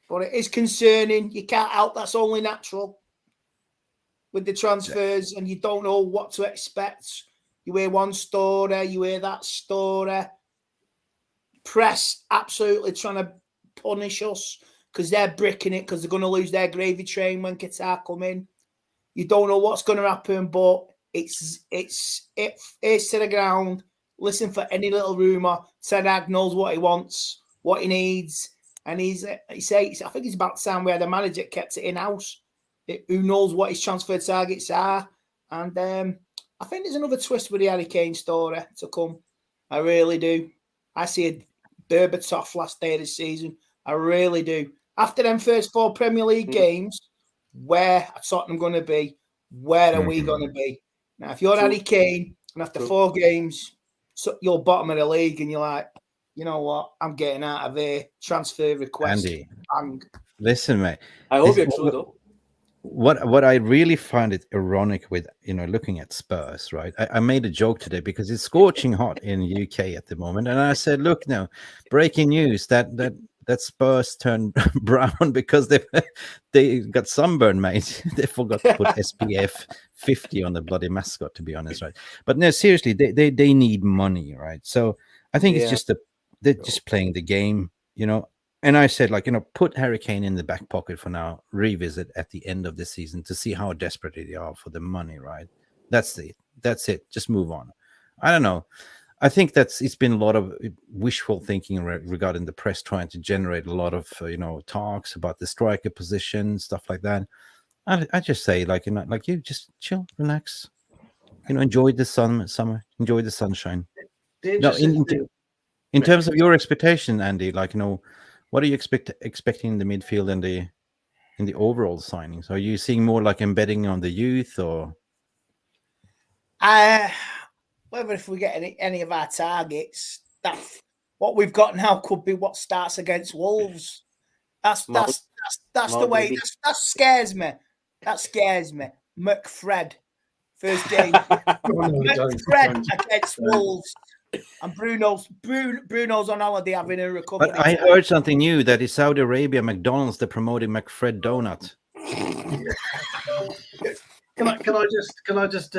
But it is concerning. You can't help. That's only natural with the transfers, and you don't know what to expect. You hear one story, you hear that story. Press absolutely trying to punish us because they're bricking it, because they're going to lose their gravy train when Qatar come in. You don't know what's going to happen, but it's ears to the ground. Listen for any little rumour. Ten Hag knows what he wants, what he needs, and I think it's about time we had a manager that kept it in house. Who knows what his transfer targets are? And I think there's another twist with the Harry Kane story to come. I really do. I see a 𝒂𝒊𝒄𝒌 last day of the season. I really do. After them first 4 Premier League games, where are Tottenham going to be? Where are we going to be? Now, if you're Harry Kane and after 4 games, you're bottom of the league and you're like, you know what? I'm getting out of here. Transfer request. Andy, listen, mate. I hope you're true, though. What I really find it ironic with, you know, looking at Spurs, right? I made a joke today because it's scorching hot in the UK at the moment, and I said, look, now, breaking news that Spurs turned brown because they got sunburn, mate. They forgot to put SPF 50 on the bloody mascot, to be honest, right? But no, seriously, they need money, right? So I think it's just they're just playing the game, you know. And I said, like, you know, put Harry Kane in the back pocket for now, revisit at the end of the season to see how desperate they are for the money, right? That's it. Just move on. I don't know. I think it's been a lot of wishful thinking regarding the press trying to generate a lot of, you know, talks about the striker position, stuff like that. I just say, like, you know, like, you just chill, relax, you know, enjoy the summer, enjoy the sunshine. No, in terms of your expectation, Andy, like, you know, what are you expecting in the midfield and in the overall signings? Are you seeing more like embedding on the youth, or whether if we get any of our targets, what we've got now could be what starts against Wolves. That's the way. Maybe. That scares me. That scares me. McFred, first game. McFred against Wolves. And Bruno's on holiday having a recovery. But I heard something new that in Saudi Arabia, McDonald's, they're promoting McFred donut. Can I just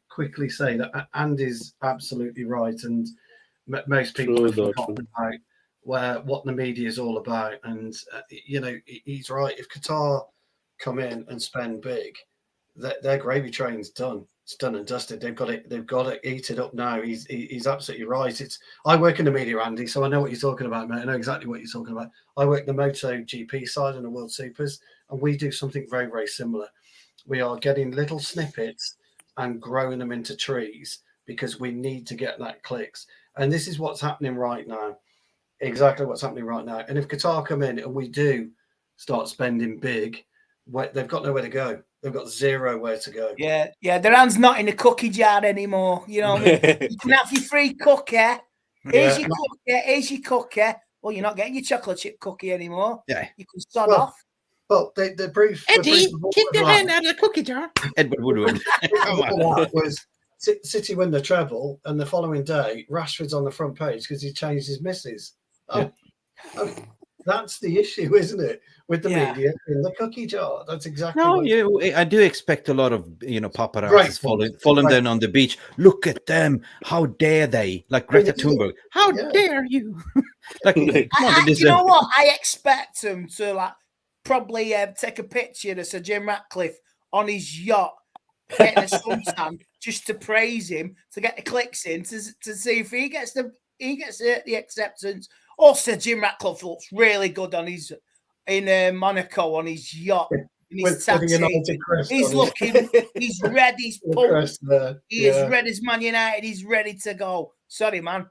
quickly say that Andy's absolutely right, and most people have forgotten about what the media is all about. And you know, he's right. If Qatar come in and spend big, their gravy train's done. It's done and dusted. They've got it eaten up now. He's absolutely right. I work in the media, Andy, so I know what you're talking about, mate. I know exactly what you're talking about. I work the MotoGP side and the World Supers, and we do something very, very similar. We are getting little snippets and growing them into trees because we need to get that clicks. And this is what's happening right now. Exactly what's happening right now. And if Qatar come in and we do start spending big, they've got nowhere to go. They've got zero where to go. Yeah, their hand's not in the cookie jar anymore. You know what I mean? You can have your free cookie. Here's your cookie. Here's your cookie. Well, you're not getting your chocolate chip cookie anymore. Yeah. You can sod off. Well, the brief... Eddie, keep your hand out of the cookie jar. Edward Woodward. was City win the treble, and the following day, Rashford's on the front page because he changed his missus. That's the issue, isn't it? With the media in the cookie jar. That's exactly. I do expect a lot of paparazzi following them on the beach. Look at them! How dare they? Like Greta Thunberg. How dare you? You know what? I expect them to probably take a picture of Sir Jim Ratcliffe on his yacht, getting a suntan, just to praise him, to get the clicks in, to see if he gets the acceptance. Also, Jim Ratcliffe looks really good on in Monaco on his yacht. He's looking, he's ready, he's pumped. He is ready as Man United, he's ready to go. Sorry, man.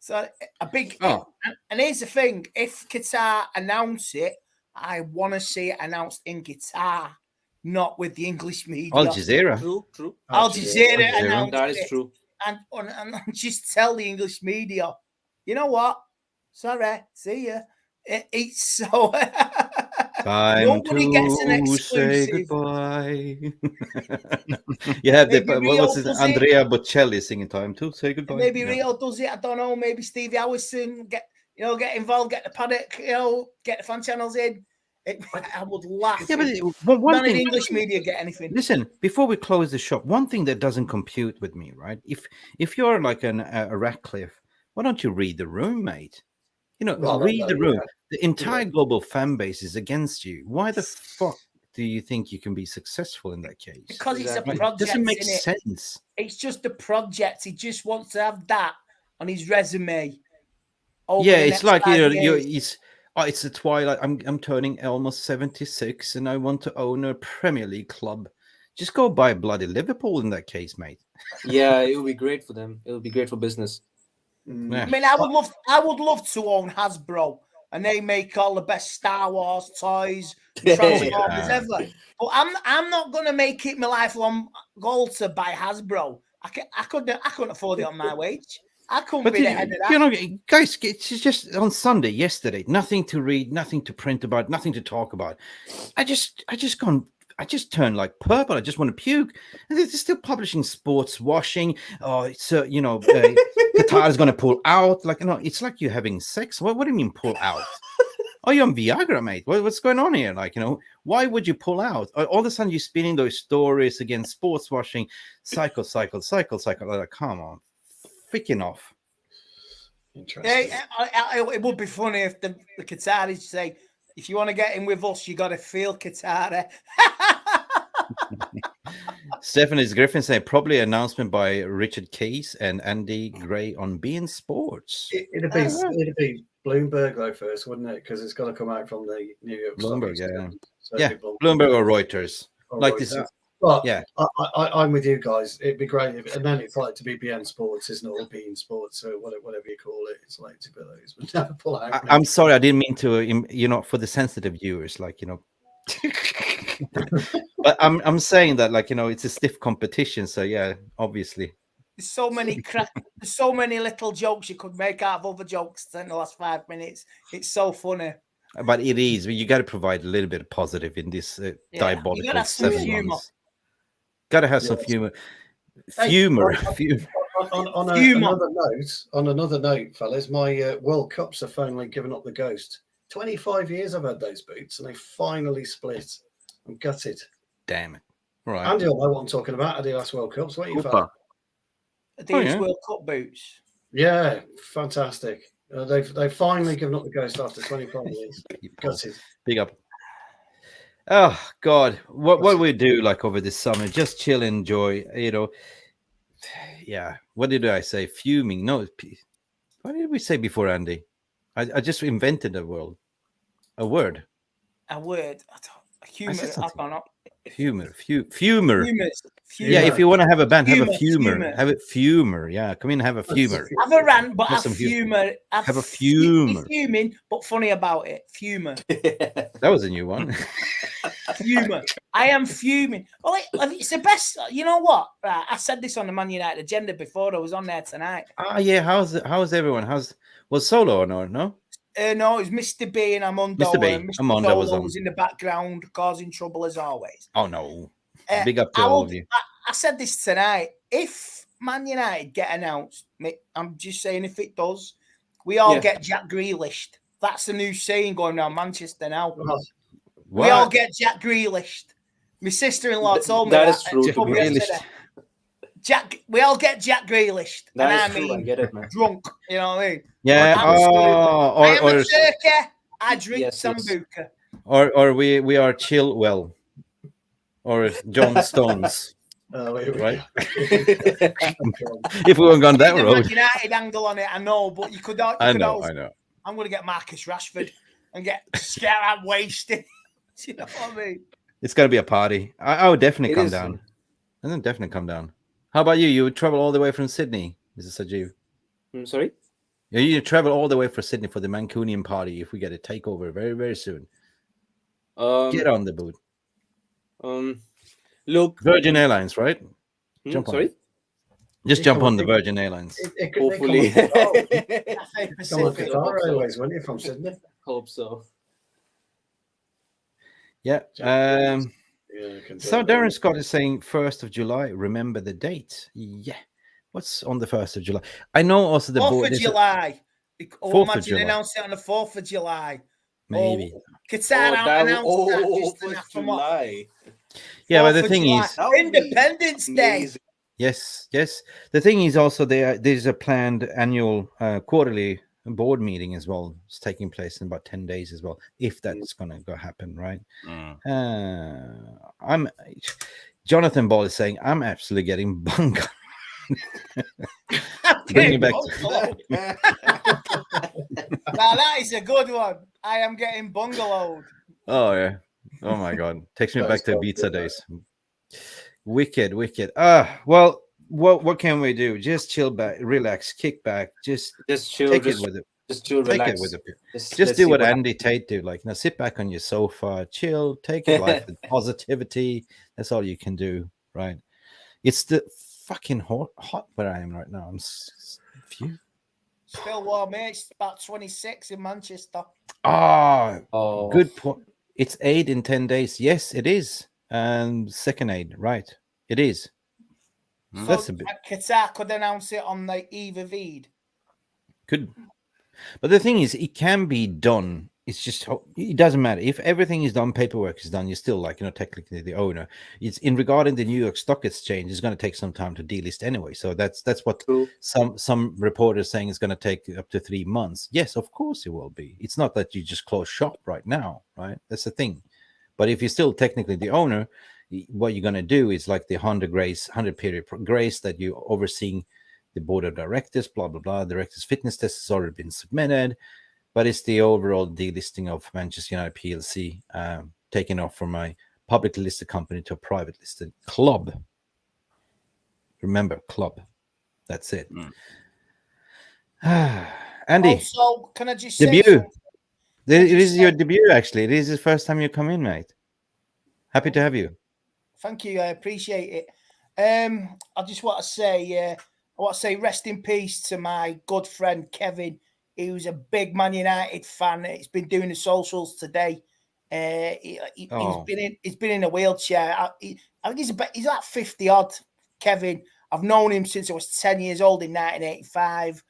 So and here's the thing: if Qatar announce it, I want to see it announced in Qatar, not with the English media. Al Jazeera. True. Al Jazeera announced that is it. true. And just tell the English media, you know what? Sorry, see ya. It's so. Nobody gets an exclusive. Say goodbye. You have Andrea Bocelli singing "Time to Say Goodbye." Maybe Rio does it. I don't know. Maybe Stevie Howison get involved, get the paddock, get the fan channels in. I would laugh. Yeah, but one none thing, of the English media get anything. Listen, before we close the shop, one thing that doesn't compute with me, right? If you're like a Ratcliffe, why don't you read the room, mate? Read the room. The entire global fan base is against you. Why the fuck do you think you can be successful in that case? Because it's a project. It doesn't make sense. It's just a project. He just wants to have that on his resume. It's like it's the twilight. I'm turning almost 76, and I want to own a Premier League club. Just go buy bloody Liverpool in that case, mate. Yeah, it will be great for them. It will be great for business. Yeah. I mean, I would love to own Hasbro, and they make all the best Star Wars toys, Transformers ever. But I'm not gonna make it my lifelong goal to buy Hasbro. I couldn't afford it on my wage. I couldn't be the head of that. Guys, it's just on Sunday, yesterday, nothing to read, nothing to print about, nothing to talk about. I just turned like purple. I just want to puke. And they're still publishing sports washing. Qatar is going to pull out. It's like you're having sex. What do you mean pull out? Oh, you're on Viagra, mate. What's going on here? Why would you pull out? All of a sudden, you're spinning those stories against sports washing. Cycle. Come on. Freaking off. Interesting. It would be funny if the Qataris say, if you want to get in with us, you got to feel Qatar. Stephanie's Griffin saying probably an announcement by Richard Case and Andy Gray on beIN Sports. It'd be Bloomberg though first, wouldn't it? Because it's got to come out from the New York Bloomberg, so Bloomberg or Reuters. This. But yeah, I'm with you guys. It'd be great, and then it's like to be beIN Sports, isn't it? Or beIN Sports, or whatever you call it. It's like to be those, but never pull out. I'm sorry, I didn't mean to. For the sensitive viewers, But I'm saying that, it's a stiff competition. So yeah, obviously. There's so many there's so many little jokes you could make out of other jokes in the last 5 minutes. It's so funny. But it is. You got to provide a little bit of positive in this You diabolical gotta have some 7 humor. months. Got to have some humor. Humor. On another note, fellas, my World Cups are finally giving up the ghost. 25 years I've had those boots, and they finally split. I'm gutted. Damn it. Right. Andy will know what I'm talking about. Adidas World Cups. What are you, fella? These World Cup boots. Yeah, fantastic. They've finally given up the ghost after 25 years. Gutted. Big up. Oh God, what we do like over this summer? Just chill, enjoy. Yeah. What did I say? Fuming? No. What did we say before, Andy? I just invented a word. A word. Humor. I don't know. Fumer. Yeah, if you want to have a band, have a fumer. Have it fumer. Yeah, come in, have a fumer. Have a rant, but have fumer. Have a fumer. Fuming, but funny about it. Fumer. That was a new one. Fumer. I am fuming. Well, it's the best. You know what? Right, I said this on the Man United agenda before I was on there tonight. Yeah. How's everyone? Was Solo or no? No, it was Mr. B and Amondo. Mr. B. Mr. Amondo was in the background, causing trouble as always. Oh no. Big up to all of you. I said this tonight. If Man United get announced, I'm just saying if it does, we all get Jack Grealished. That's the new saying going around Manchester now. What? We all get Jack Grealished. My sister-in-law told me that is true. We all get Jack Grealished. That is true. I get it, man. Drunk. You know what I mean? Yeah. Or I drink Sambuca. Or we are chill well. Or John Stones. Right? If we weren't gone that road. United angle on it, I know, but you could. I know. I'm going to get Marcus Rashford and get out wasted. You know what I mean? It's going to be a party. I would definitely come down. And then definitely come down. How about you? You would travel all the way from Sydney, Mr. Sajeev? Sorry? Yeah, you travel all the way from Sydney for the Mancunian party if we get a takeover very, very soon. Get on the boot. Look, Virgin Airlines, right? Jump on. Sorry? Just jump on the Virgin Airlines. Hopefully. Pacific Airways, wouldn't you, from Sydney? Hope so. Yeah. So Darren Scott is saying 1st of July. Remember the date. Yeah. What's on the 1st of July? I know also the 4th of July. Imagine announcing it on the 4th of July. Maybe. Qatar announced that just July. Yeah, but the thing is Independence Day. Yes. The thing is also there's a planned annual quarterly board meeting as well. It's taking place in about 10 days as well, if that's gonna go happen, right? Jonathan Ball is saying I'm absolutely getting bungled. Bring it back. Now that is a good one. I am getting bungalowed. Oh yeah. Oh my God. Takes me back to Ibiza days. Wicked. Well, what can we do? Just chill back, relax, kick back, just chill. Take it with it. Just chill, relax. Just do what Andy Tate do. Like, sit back on your sofa, chill, take your life with positivity. That's all you can do, right? It's the fucking hot where I am right now. I'm phew. Still warm, mate. It's about 26 in Manchester. Oh, good point. It's 8 in 10 days. Yes, it is. Second aid, right? It is. So that's a bit. Qatar could announce it on the 𝑷𝒉𝒊𝒔𝒉. Could. But the thing is, it can be done. It's just, it doesn't matter. If everything is done, paperwork is done, you're still technically the owner. It's in regarding the New York Stock Exchange, it's going to take some time to delist anyway. So that's what some reporters saying it's going to take up to 3 months. Yes, of course it will be. It's not that you just close shop right now, right? That's the thing. But if you're still technically the owner, what you're going to do is like the 100 period grace that you're overseeing the board of directors, blah, blah, blah. Directors fitness test has already been submitted. But it's the overall delisting of Manchester United PLC, taking off from my publicly listed company to a private listed club. Remember, club. That's it. Andy, also, can I just debut? It is your debut, actually. It is the first time you come in, mate. Happy to have you. Thank you. I appreciate it. I just want to say want to say rest in peace to my good friend Kevin. He was a big Man United fan. He's been doing the socials today. He's been in a wheelchair. I think he's like 50 odd. Kevin, I've known him since I was 10 years old in 1985,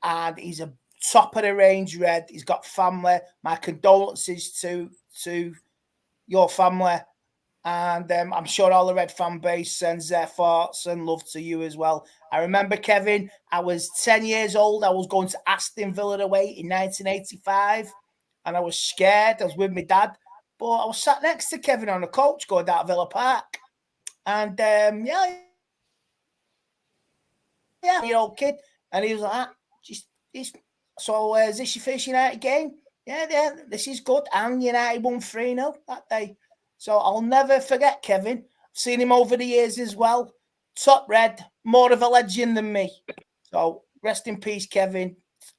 and he's a top of the range Red. He's got family. My condolences to your family, and I'm sure all the Red fan base sends their thoughts and love to you as well. I remember, Kevin, I was 10 years old. I was going to Aston Villa away in 1985, and I was scared. I was with my dad, but I was sat next to Kevin on the coach going down to Villa Park, and year old kid, and he was like, so is this your first United game? Yeah, this is good. And United won 3-0 that day. So I'll never forget Kevin. I've seen him over the years as well. Top Red, more of a legend than me. So rest in peace, Kevin,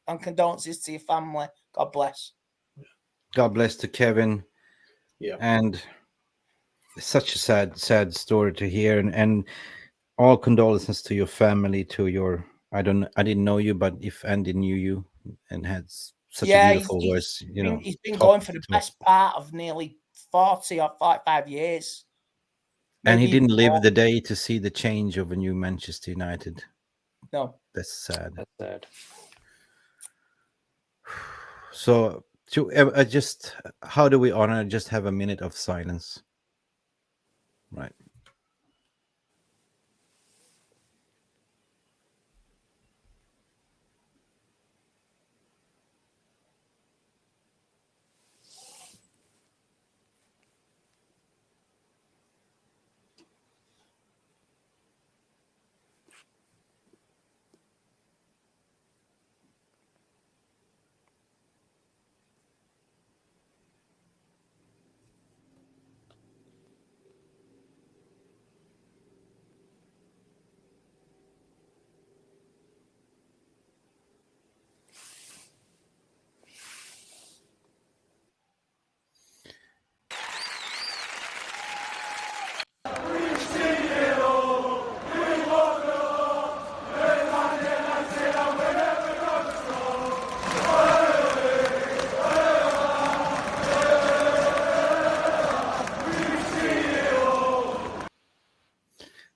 and condolences to your family. God bless. God bless to Kevin. Yeah. And it's such a sad story to hear, and all condolences to your family, to your, I didn't know you, but if Andy knew you and had such a beautiful voice, he's been going for the best part of nearly 40 or 45 years. And he didn't live the day to see the change of a new Manchester United. No. That's sad. That's sad. So how do we honor? Just have a minute of silence. Right.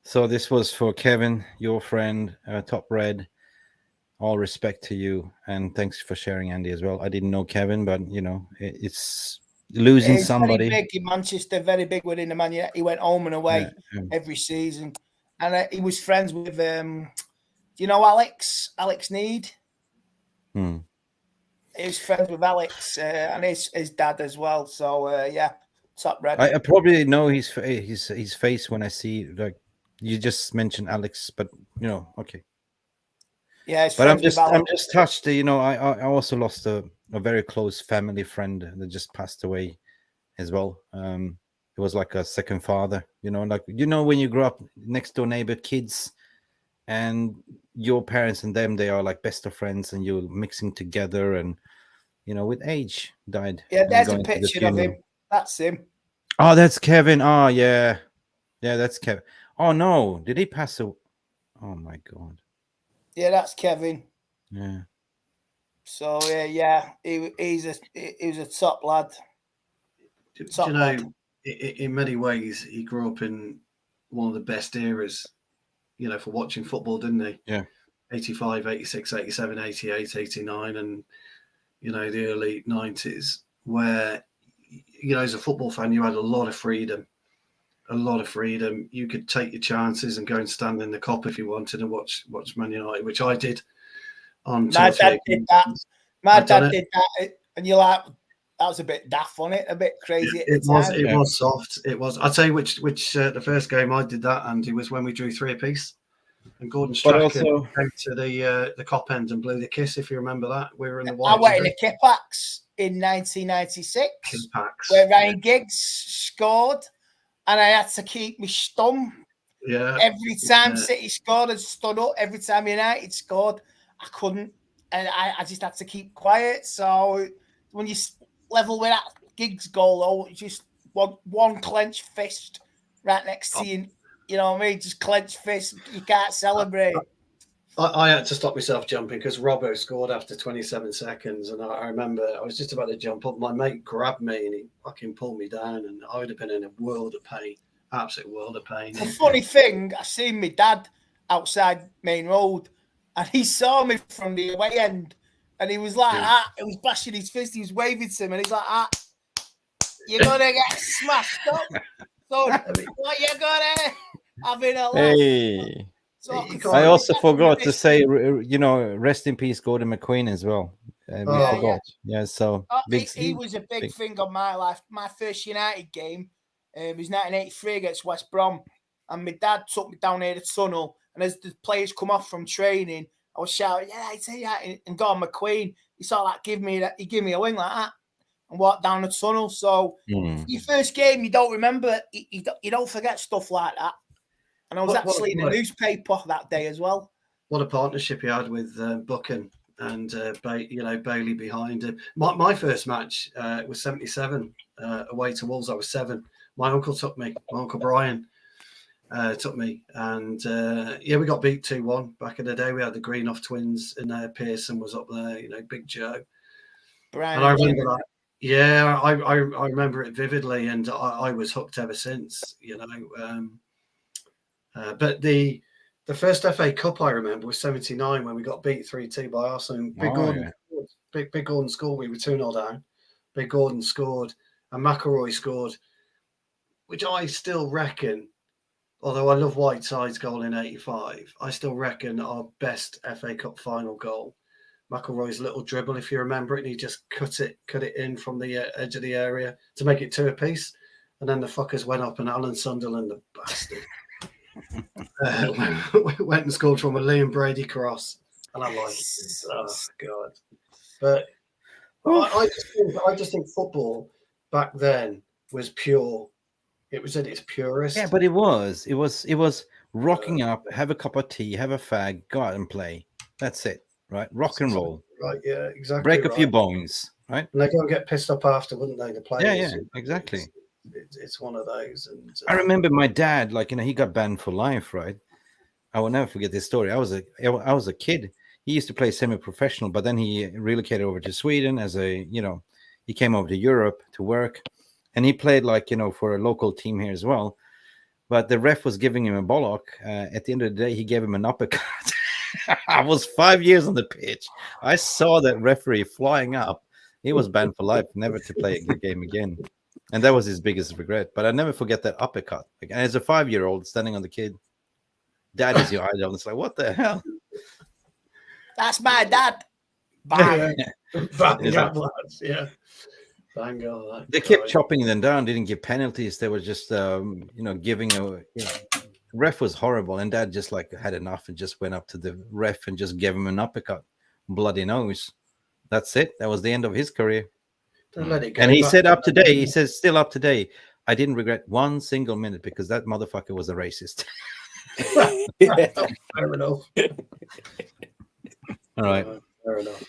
So this was for Kevin, your friend, Top Red. All respect to you, and thanks for sharing, Andy, as well. I didn't know Kevin, but it's losing somebody. Very big in Manchester, very big within the Man United. He went home and away every season, and he was friends with do you know Alex Need? He was friends with Alex and his dad as well. So yeah, Top Red. I probably know his face when I see, like, you just mentioned Alex, but okay. Yeah, but I'm just touched. I also lost a very close family friend that just passed away as well. It was like a second father. When you grow up next door neighbor kids, and your parents and them, they are like best of friends, and you're mixing together, and with age died. Yeah, there's a picture of him. That's him. Oh, that's Kevin. Oh yeah, that's Kevin. Oh no, did he pass away? Oh my God. Yeah, that's Kevin. Yeah. So yeah, he was a top lad. In many ways, he grew up in one of the best eras, for watching football, didn't he? Yeah. 85, 86, 87, 88, 89, and the early 90s, where as a football fan, you had a lot of freedom. You could take your chances and go and stand in the Kop if you wanted to watch Man United, which I did. My dad did that. My dad did that, and you're like, that was a bit daft on it, a bit crazy. It was soft. It was. I'll tell you which the first game I did that, Andy, was when we drew 3 apiece, and Gordon Strachan came to the Kop end and blew the kiss. If you remember that, we were in the white. I went in the Kipax in 1996, where Ryan Giggs scored. And I had to keep my stum. Yeah. Every time City scored, I stood up. Every time United scored, I couldn't. And I just had to keep quiet. So when you level with that Giggs goal, though, just one clenched fist right next to you. You know what I mean? Just clenched fist. You can't celebrate. I had to stop myself jumping because Robbo scored after 27 seconds. And I remember I was just about to jump up. My mate grabbed me and he fucking pulled me down. And I would have been in a world of pain, absolute world of pain. The funny thing, I seen my dad outside Main Road and he saw me from the away end and he was like, he was bashing his fist, he was waving to him and he's like, you're going to get smashed up. So, what you gonna having a laugh? Hey. So I also forgot to say, rest in peace, Gordon McQueen as well. We forgot. Yeah, so he was a big thing on my life. My first United game was 1983 against West Brom, and my dad took me down near the tunnel. And as the players come off from training, I was shouting, "Yeah!" And Gordon McQueen, he sort of like gave me a wing like that, and walked down the tunnel. So your first game, you don't remember, you don't forget stuff like that. And I was actually in the newspaper that day as well. What a partnership he had with Buchan and Bailey behind him. My first match was 77 away to Wolves. I was 7. My uncle took me. My uncle Brian took me, and we got beat 2-1 back in the day. We had the Greenough twins in there. Pearson was up there, Big Joe. Brian, and I remember that. Yeah, I remember it vividly, and I was hooked ever since. But the first FA Cup I remember was 79 when we got beat 3-2 by Arsenal. Big Gordon scored. We were 2-0 down. Big Gordon scored and McElroy scored, which I still reckon, although I love Whiteside's goal in 85, I still reckon our best FA Cup final goal. McElroy's little dribble, if you remember it, and he just cut it in from the edge of the area to make it 2 apiece. And then the fuckers went up and Alan Sunderland, the bastard, went and scored from a Liam Brady cross, and I'm like, oh god! But I just think football back then was pure. It was at its purest. Yeah, but it was rocking up, have a cup of tea, have a fag, go out and play. That's it, right? Rock and roll. Right? Yeah, exactly. Break a few bones, right? And they go and get pissed up after, wouldn't they? The players. Yeah, exactly. It's one of those. And I remember my dad, he got banned for life, right? I will never forget this story. I was a kid. He used to play semi-professional, but then he relocated over to Sweden he came over to Europe to work, and he played for a local team here as well. But the ref was giving him a bollock. At the end of the day, he gave him an uppercut. I was 5 years on the pitch. I saw that referee flying up. He was banned for life, never to play a game again. And that was his biggest regret. But I never forget that uppercut. And as a 5-year-old standing on the kid, dad is your idol. It's like, what the hell? That's my dad. Bang. Bang on, lads. Yeah. Bang on. They kept chopping them down, didn't give penalties. They were just, giving a, ref was horrible. And dad just had enough and just went up to the ref and just gave him an uppercut. Bloody nose. That's it. That was the end of his career. And he said still up today, I didn't regret one single minute because that motherfucker was a racist. Fair enough. All right. Fair enough.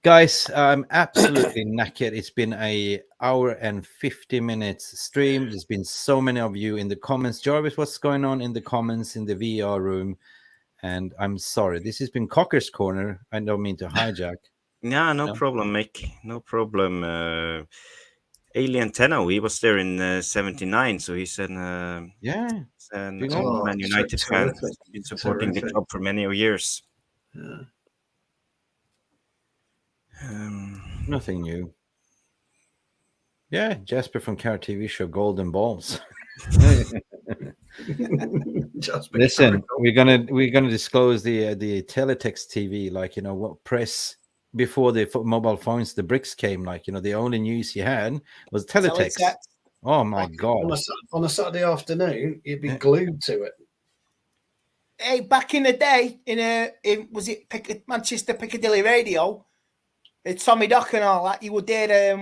Guys, I'm absolutely knackered. It's been an hour and 50 minutes stream. There's been so many of you in the comments. Jarvis, what's going on in the comments in the VR room? And I'm sorry. This has been Cocker's Corner. I don't mean to hijack. Yeah, no problem, Mick. No problem. Alien Tenno, he was there in 79, so he's an Man United fan. He's been supporting the club for many years. Yeah. Nothing new. Yeah, Jasper from Car TV show Golden Balls. Listen, we're gonna disclose the teletext TV, what press before the mobile phones, the bricks came. The only news you had was teletext. Oh my god! On a Saturday afternoon, you'd be glued to it. Hey, back in the day, was it Manchester Piccadilly Radio? Tommy Dock and all that. You would there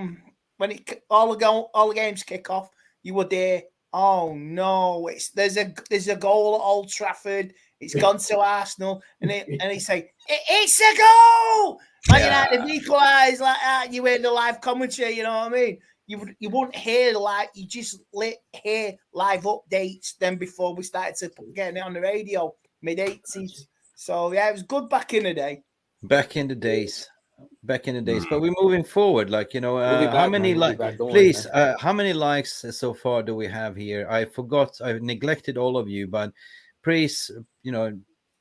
when all the games kick off. You would there. Oh no! There's a goal at Old Trafford. It's gone to Arsenal, and he say it's a goal. And United equalise like that. You hear the live commentary. You know what I mean? You wouldn't hear you just hear live updates. Then before we started to getting it on the radio, mid-80s. So yeah, it was good back in the day. Back in the days. But we're moving forward. Like, We'll be how back, many man. We'll be like? back. Don't worry, Please, man. how many likes so far do we have here? I forgot. I neglected all of you, but please,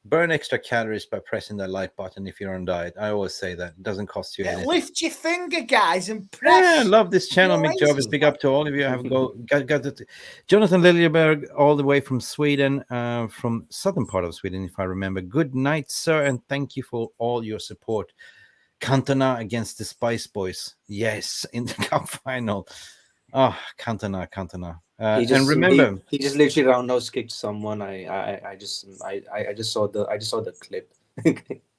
burn extra calories by pressing that like button if you're on diet. I always say that it doesn't cost you anything. Lift your finger, guys, and Yeah, press. I love this channel, You're Mick Jarvis. amazing. Big up to all of you. I have got it. Jonathan Liljeberg, all the way from Sweden, from southern part of Sweden, if I remember. Good night, sir, and thank you for all your support. Cantona against the Spice Boys. Yes, in the cup final. Oh, Cantona. And remember, he just literally roundhouse kicked someone. I just saw the clip.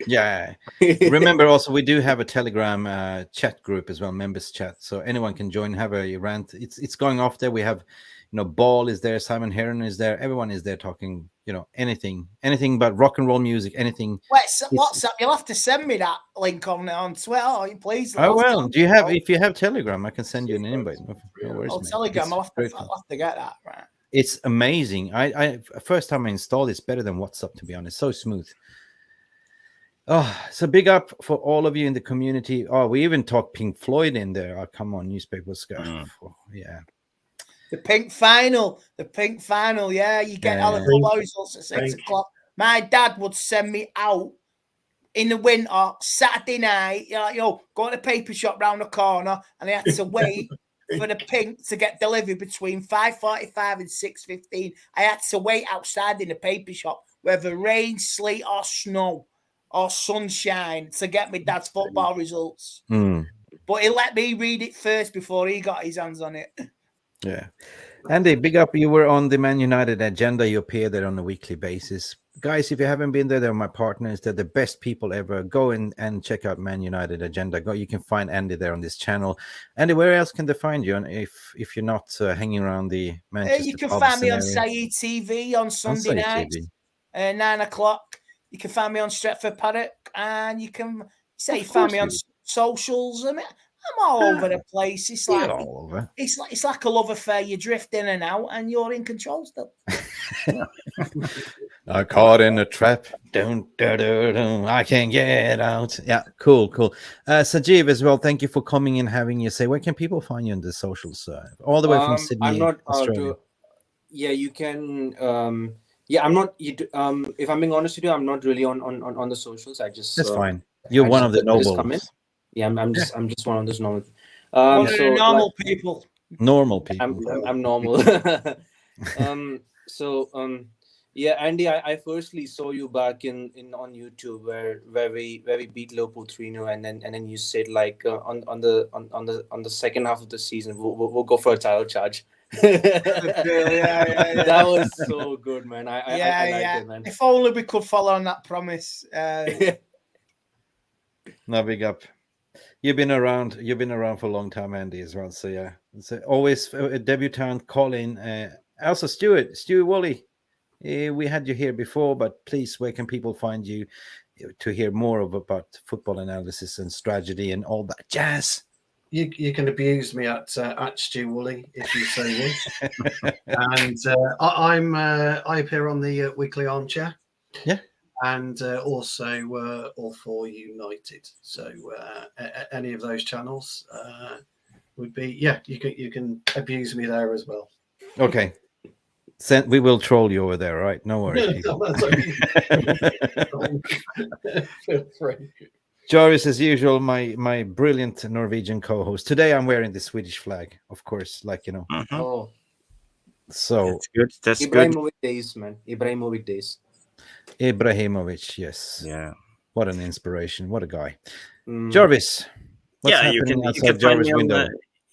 yeah. Remember also, we do have a Telegram chat group as well, members chat, so anyone can join, have a rant. It's going off there. We have, Ball is there, Simon Heron is there, everyone is there talking, anything but rock and roll music, anything. WhatsApp, you'll have to send me that link on Twitter, please. Oh well, if you have Telegram, I can send you an invite. No worries, mate. Telegram, I'll have to get that, right? It's amazing. I first time I installed it's better than WhatsApp, to be honest. So smooth. Oh, so big up for all of you in the community. Oh, we even talked Pink Floyd in there. Oh, come on, newspapers. Yeah. The pink final. Yeah, you get all the football results at 6 o'clock. My dad would send me out in the winter, Saturday night, go to the paper shop round the corner, and I had to wait for the pink to get delivered between 5:45 and 6:15. I had to wait outside in the paper shop, whether rain, sleet, or snow, or sunshine, to get my dad's football results. But he let me read it first before he got his hands on it. Yeah. Andy, big up. You were on the Man United agenda. You appear there on a weekly basis. Guys, if you haven't been there, they're my partners. They're the best people ever. Go in and check out Man United agenda. Go. You can find Andy there on this channel. Andy, where else can they find you? And if you're not hanging around the Manchester, you can find me on 𝑴𝒖𝒄 TV on Sunday night, 9 o'clock. You can find me on 𝒃𝒊𝒄𝒌 and you can find me on socials. I mean, I'm all over the place. It's like all over. It's like a love affair. You drift in and out, and you're in control still. I caught in a trap. I can't get out. Yeah, cool. Sajeev as well. Thank you for coming in, having you say. Where can people find you on the socials? All the way from Sydney, I'm not Australia. you can. I'm not. If I'm being honest with you, I'm not really on the socials. I just. That's fine. You're one of the nobles. Yeah, I'm just one of those normal. Normal people. Normal people. I'm normal. Yeah, Andy, I firstly saw you back in on YouTube where we beat Liverpool 3-0, and then you said like on the second half of the season we'll go for a title charge. That was so good, man. I liked it, man. If only we could follow on that promise. No, big up. You've been around for a long time, Andy, as well. So yeah, it's always a debutant calling. Also, Stuart Woolley, we had you here before, but please, where can people find you to hear more about football analysis and strategy and all that jazz? You can abuse me at Stu Woolley if you so wish. And I appear on the Weekly Armchair. Yeah. And also All For United. So any of those channels would be, you can abuse me there as well. Okay. We will troll you over there, right? No worries. Feel free. Jarvis, as usual, my brilliant Norwegian co-host. Today I'm wearing the Swedish flag, of course, like Oh, so that's good. That's Ibrahimovic days, man. Ibrahimovic days. Ibrahimovic, yes. Yeah. What an inspiration. What a guy. Jarvis. What's happening outside Jarvis' window?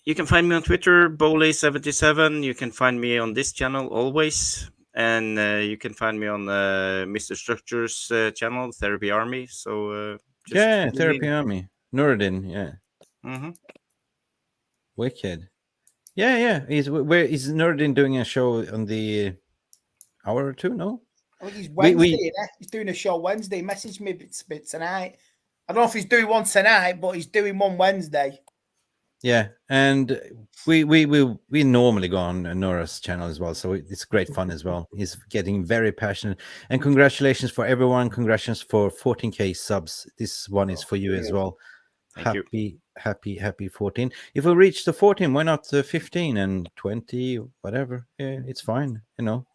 You can find me on Twitter, Bowley77. You can find me on this channel always. And you can find me on Mr. Structure's channel, Therapy Army. So Therapy Army. Nuruddin, yeah. Wicked. Yeah. Is Nuruddin doing a show on the hour or two? No? I think he's Wednesday. He's doing a show Wednesday. Message me bit tonight. I don't know if he's doing one tonight, but he's doing one Wednesday. Yeah, and we normally go on Nora's channel as well, so it's great fun as well. He's getting very passionate, and congratulations for everyone. Congratulations for 14K subs. This one is for you as well. Thank you. Happy 14. If we reach the 14, why not 15 and 20, whatever? Yeah, it's fine, you know.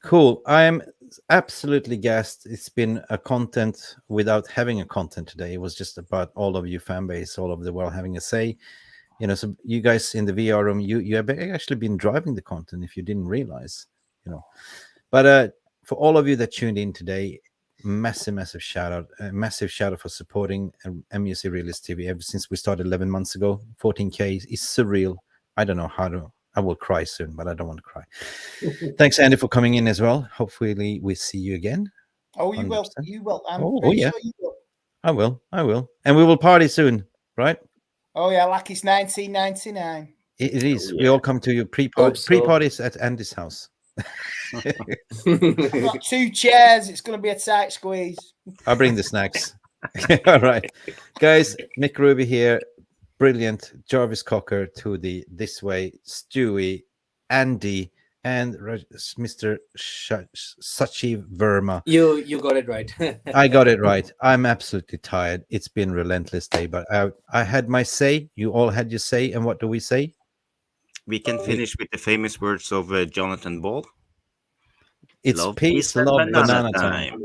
Cool. I am absolutely gassed. It's been a content without having a content today. It was just about all of you fan base all over the world having a say. You know, so you guys in the VR room, you have actually been driving the content if you didn't realize, you know. But for all of you that tuned in today, massive shout out, massive shout out for supporting Mufc Realist TV ever since we started 11 months ago. 14K is surreal. I don't know how to. I will cry soon, but I don't want to cry. Thanks, Andy, for coming in as well. Hopefully, we see you again. Oh, you 100%. will. You will. I'm Oh, pretty yeah. sure you will. I will. And we will party soon, right? Oh, yeah, like it's 1999. It is. Oh, We yeah. all come to your Hope so. pre-parties at Andy's house. I've got 2 chairs. It's going to be a tight squeeze. I'll bring the snacks. All right, guys. Mick Ruby here. Brilliant. Jarvis Cocker to the this way. Stewie, Andy, and Mr. 𝒂𝒊𝒔𝒉. You got it right. I got it right. I'm absolutely tired. It's been a relentless day, but I had my say. You all had your say. And what do we say? We can finish with the famous words of Jonathan Ball. It's Love, peace, and love, banana time.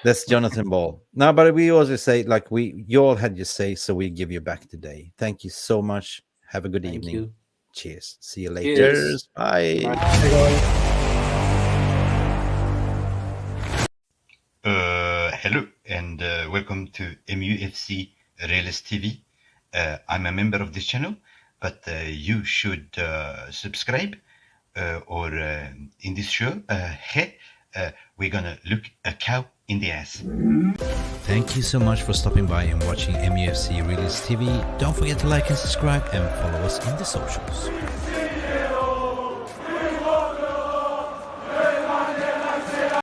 That's Jonathan Ball. Now, but we also say, like, you all had your say, so we give you back today. Thank you so much. Have a good Thank evening. you. Cheers. See you later. Cheers. Bye. Hello and welcome to Mufc Realist TV. I'm a member of this channel, but you should subscribe or in this show, we're gonna look a cow in the ass. Thank you so much for stopping by and watching Mufc Realist TV. Don't forget to like and subscribe and follow us on the socials.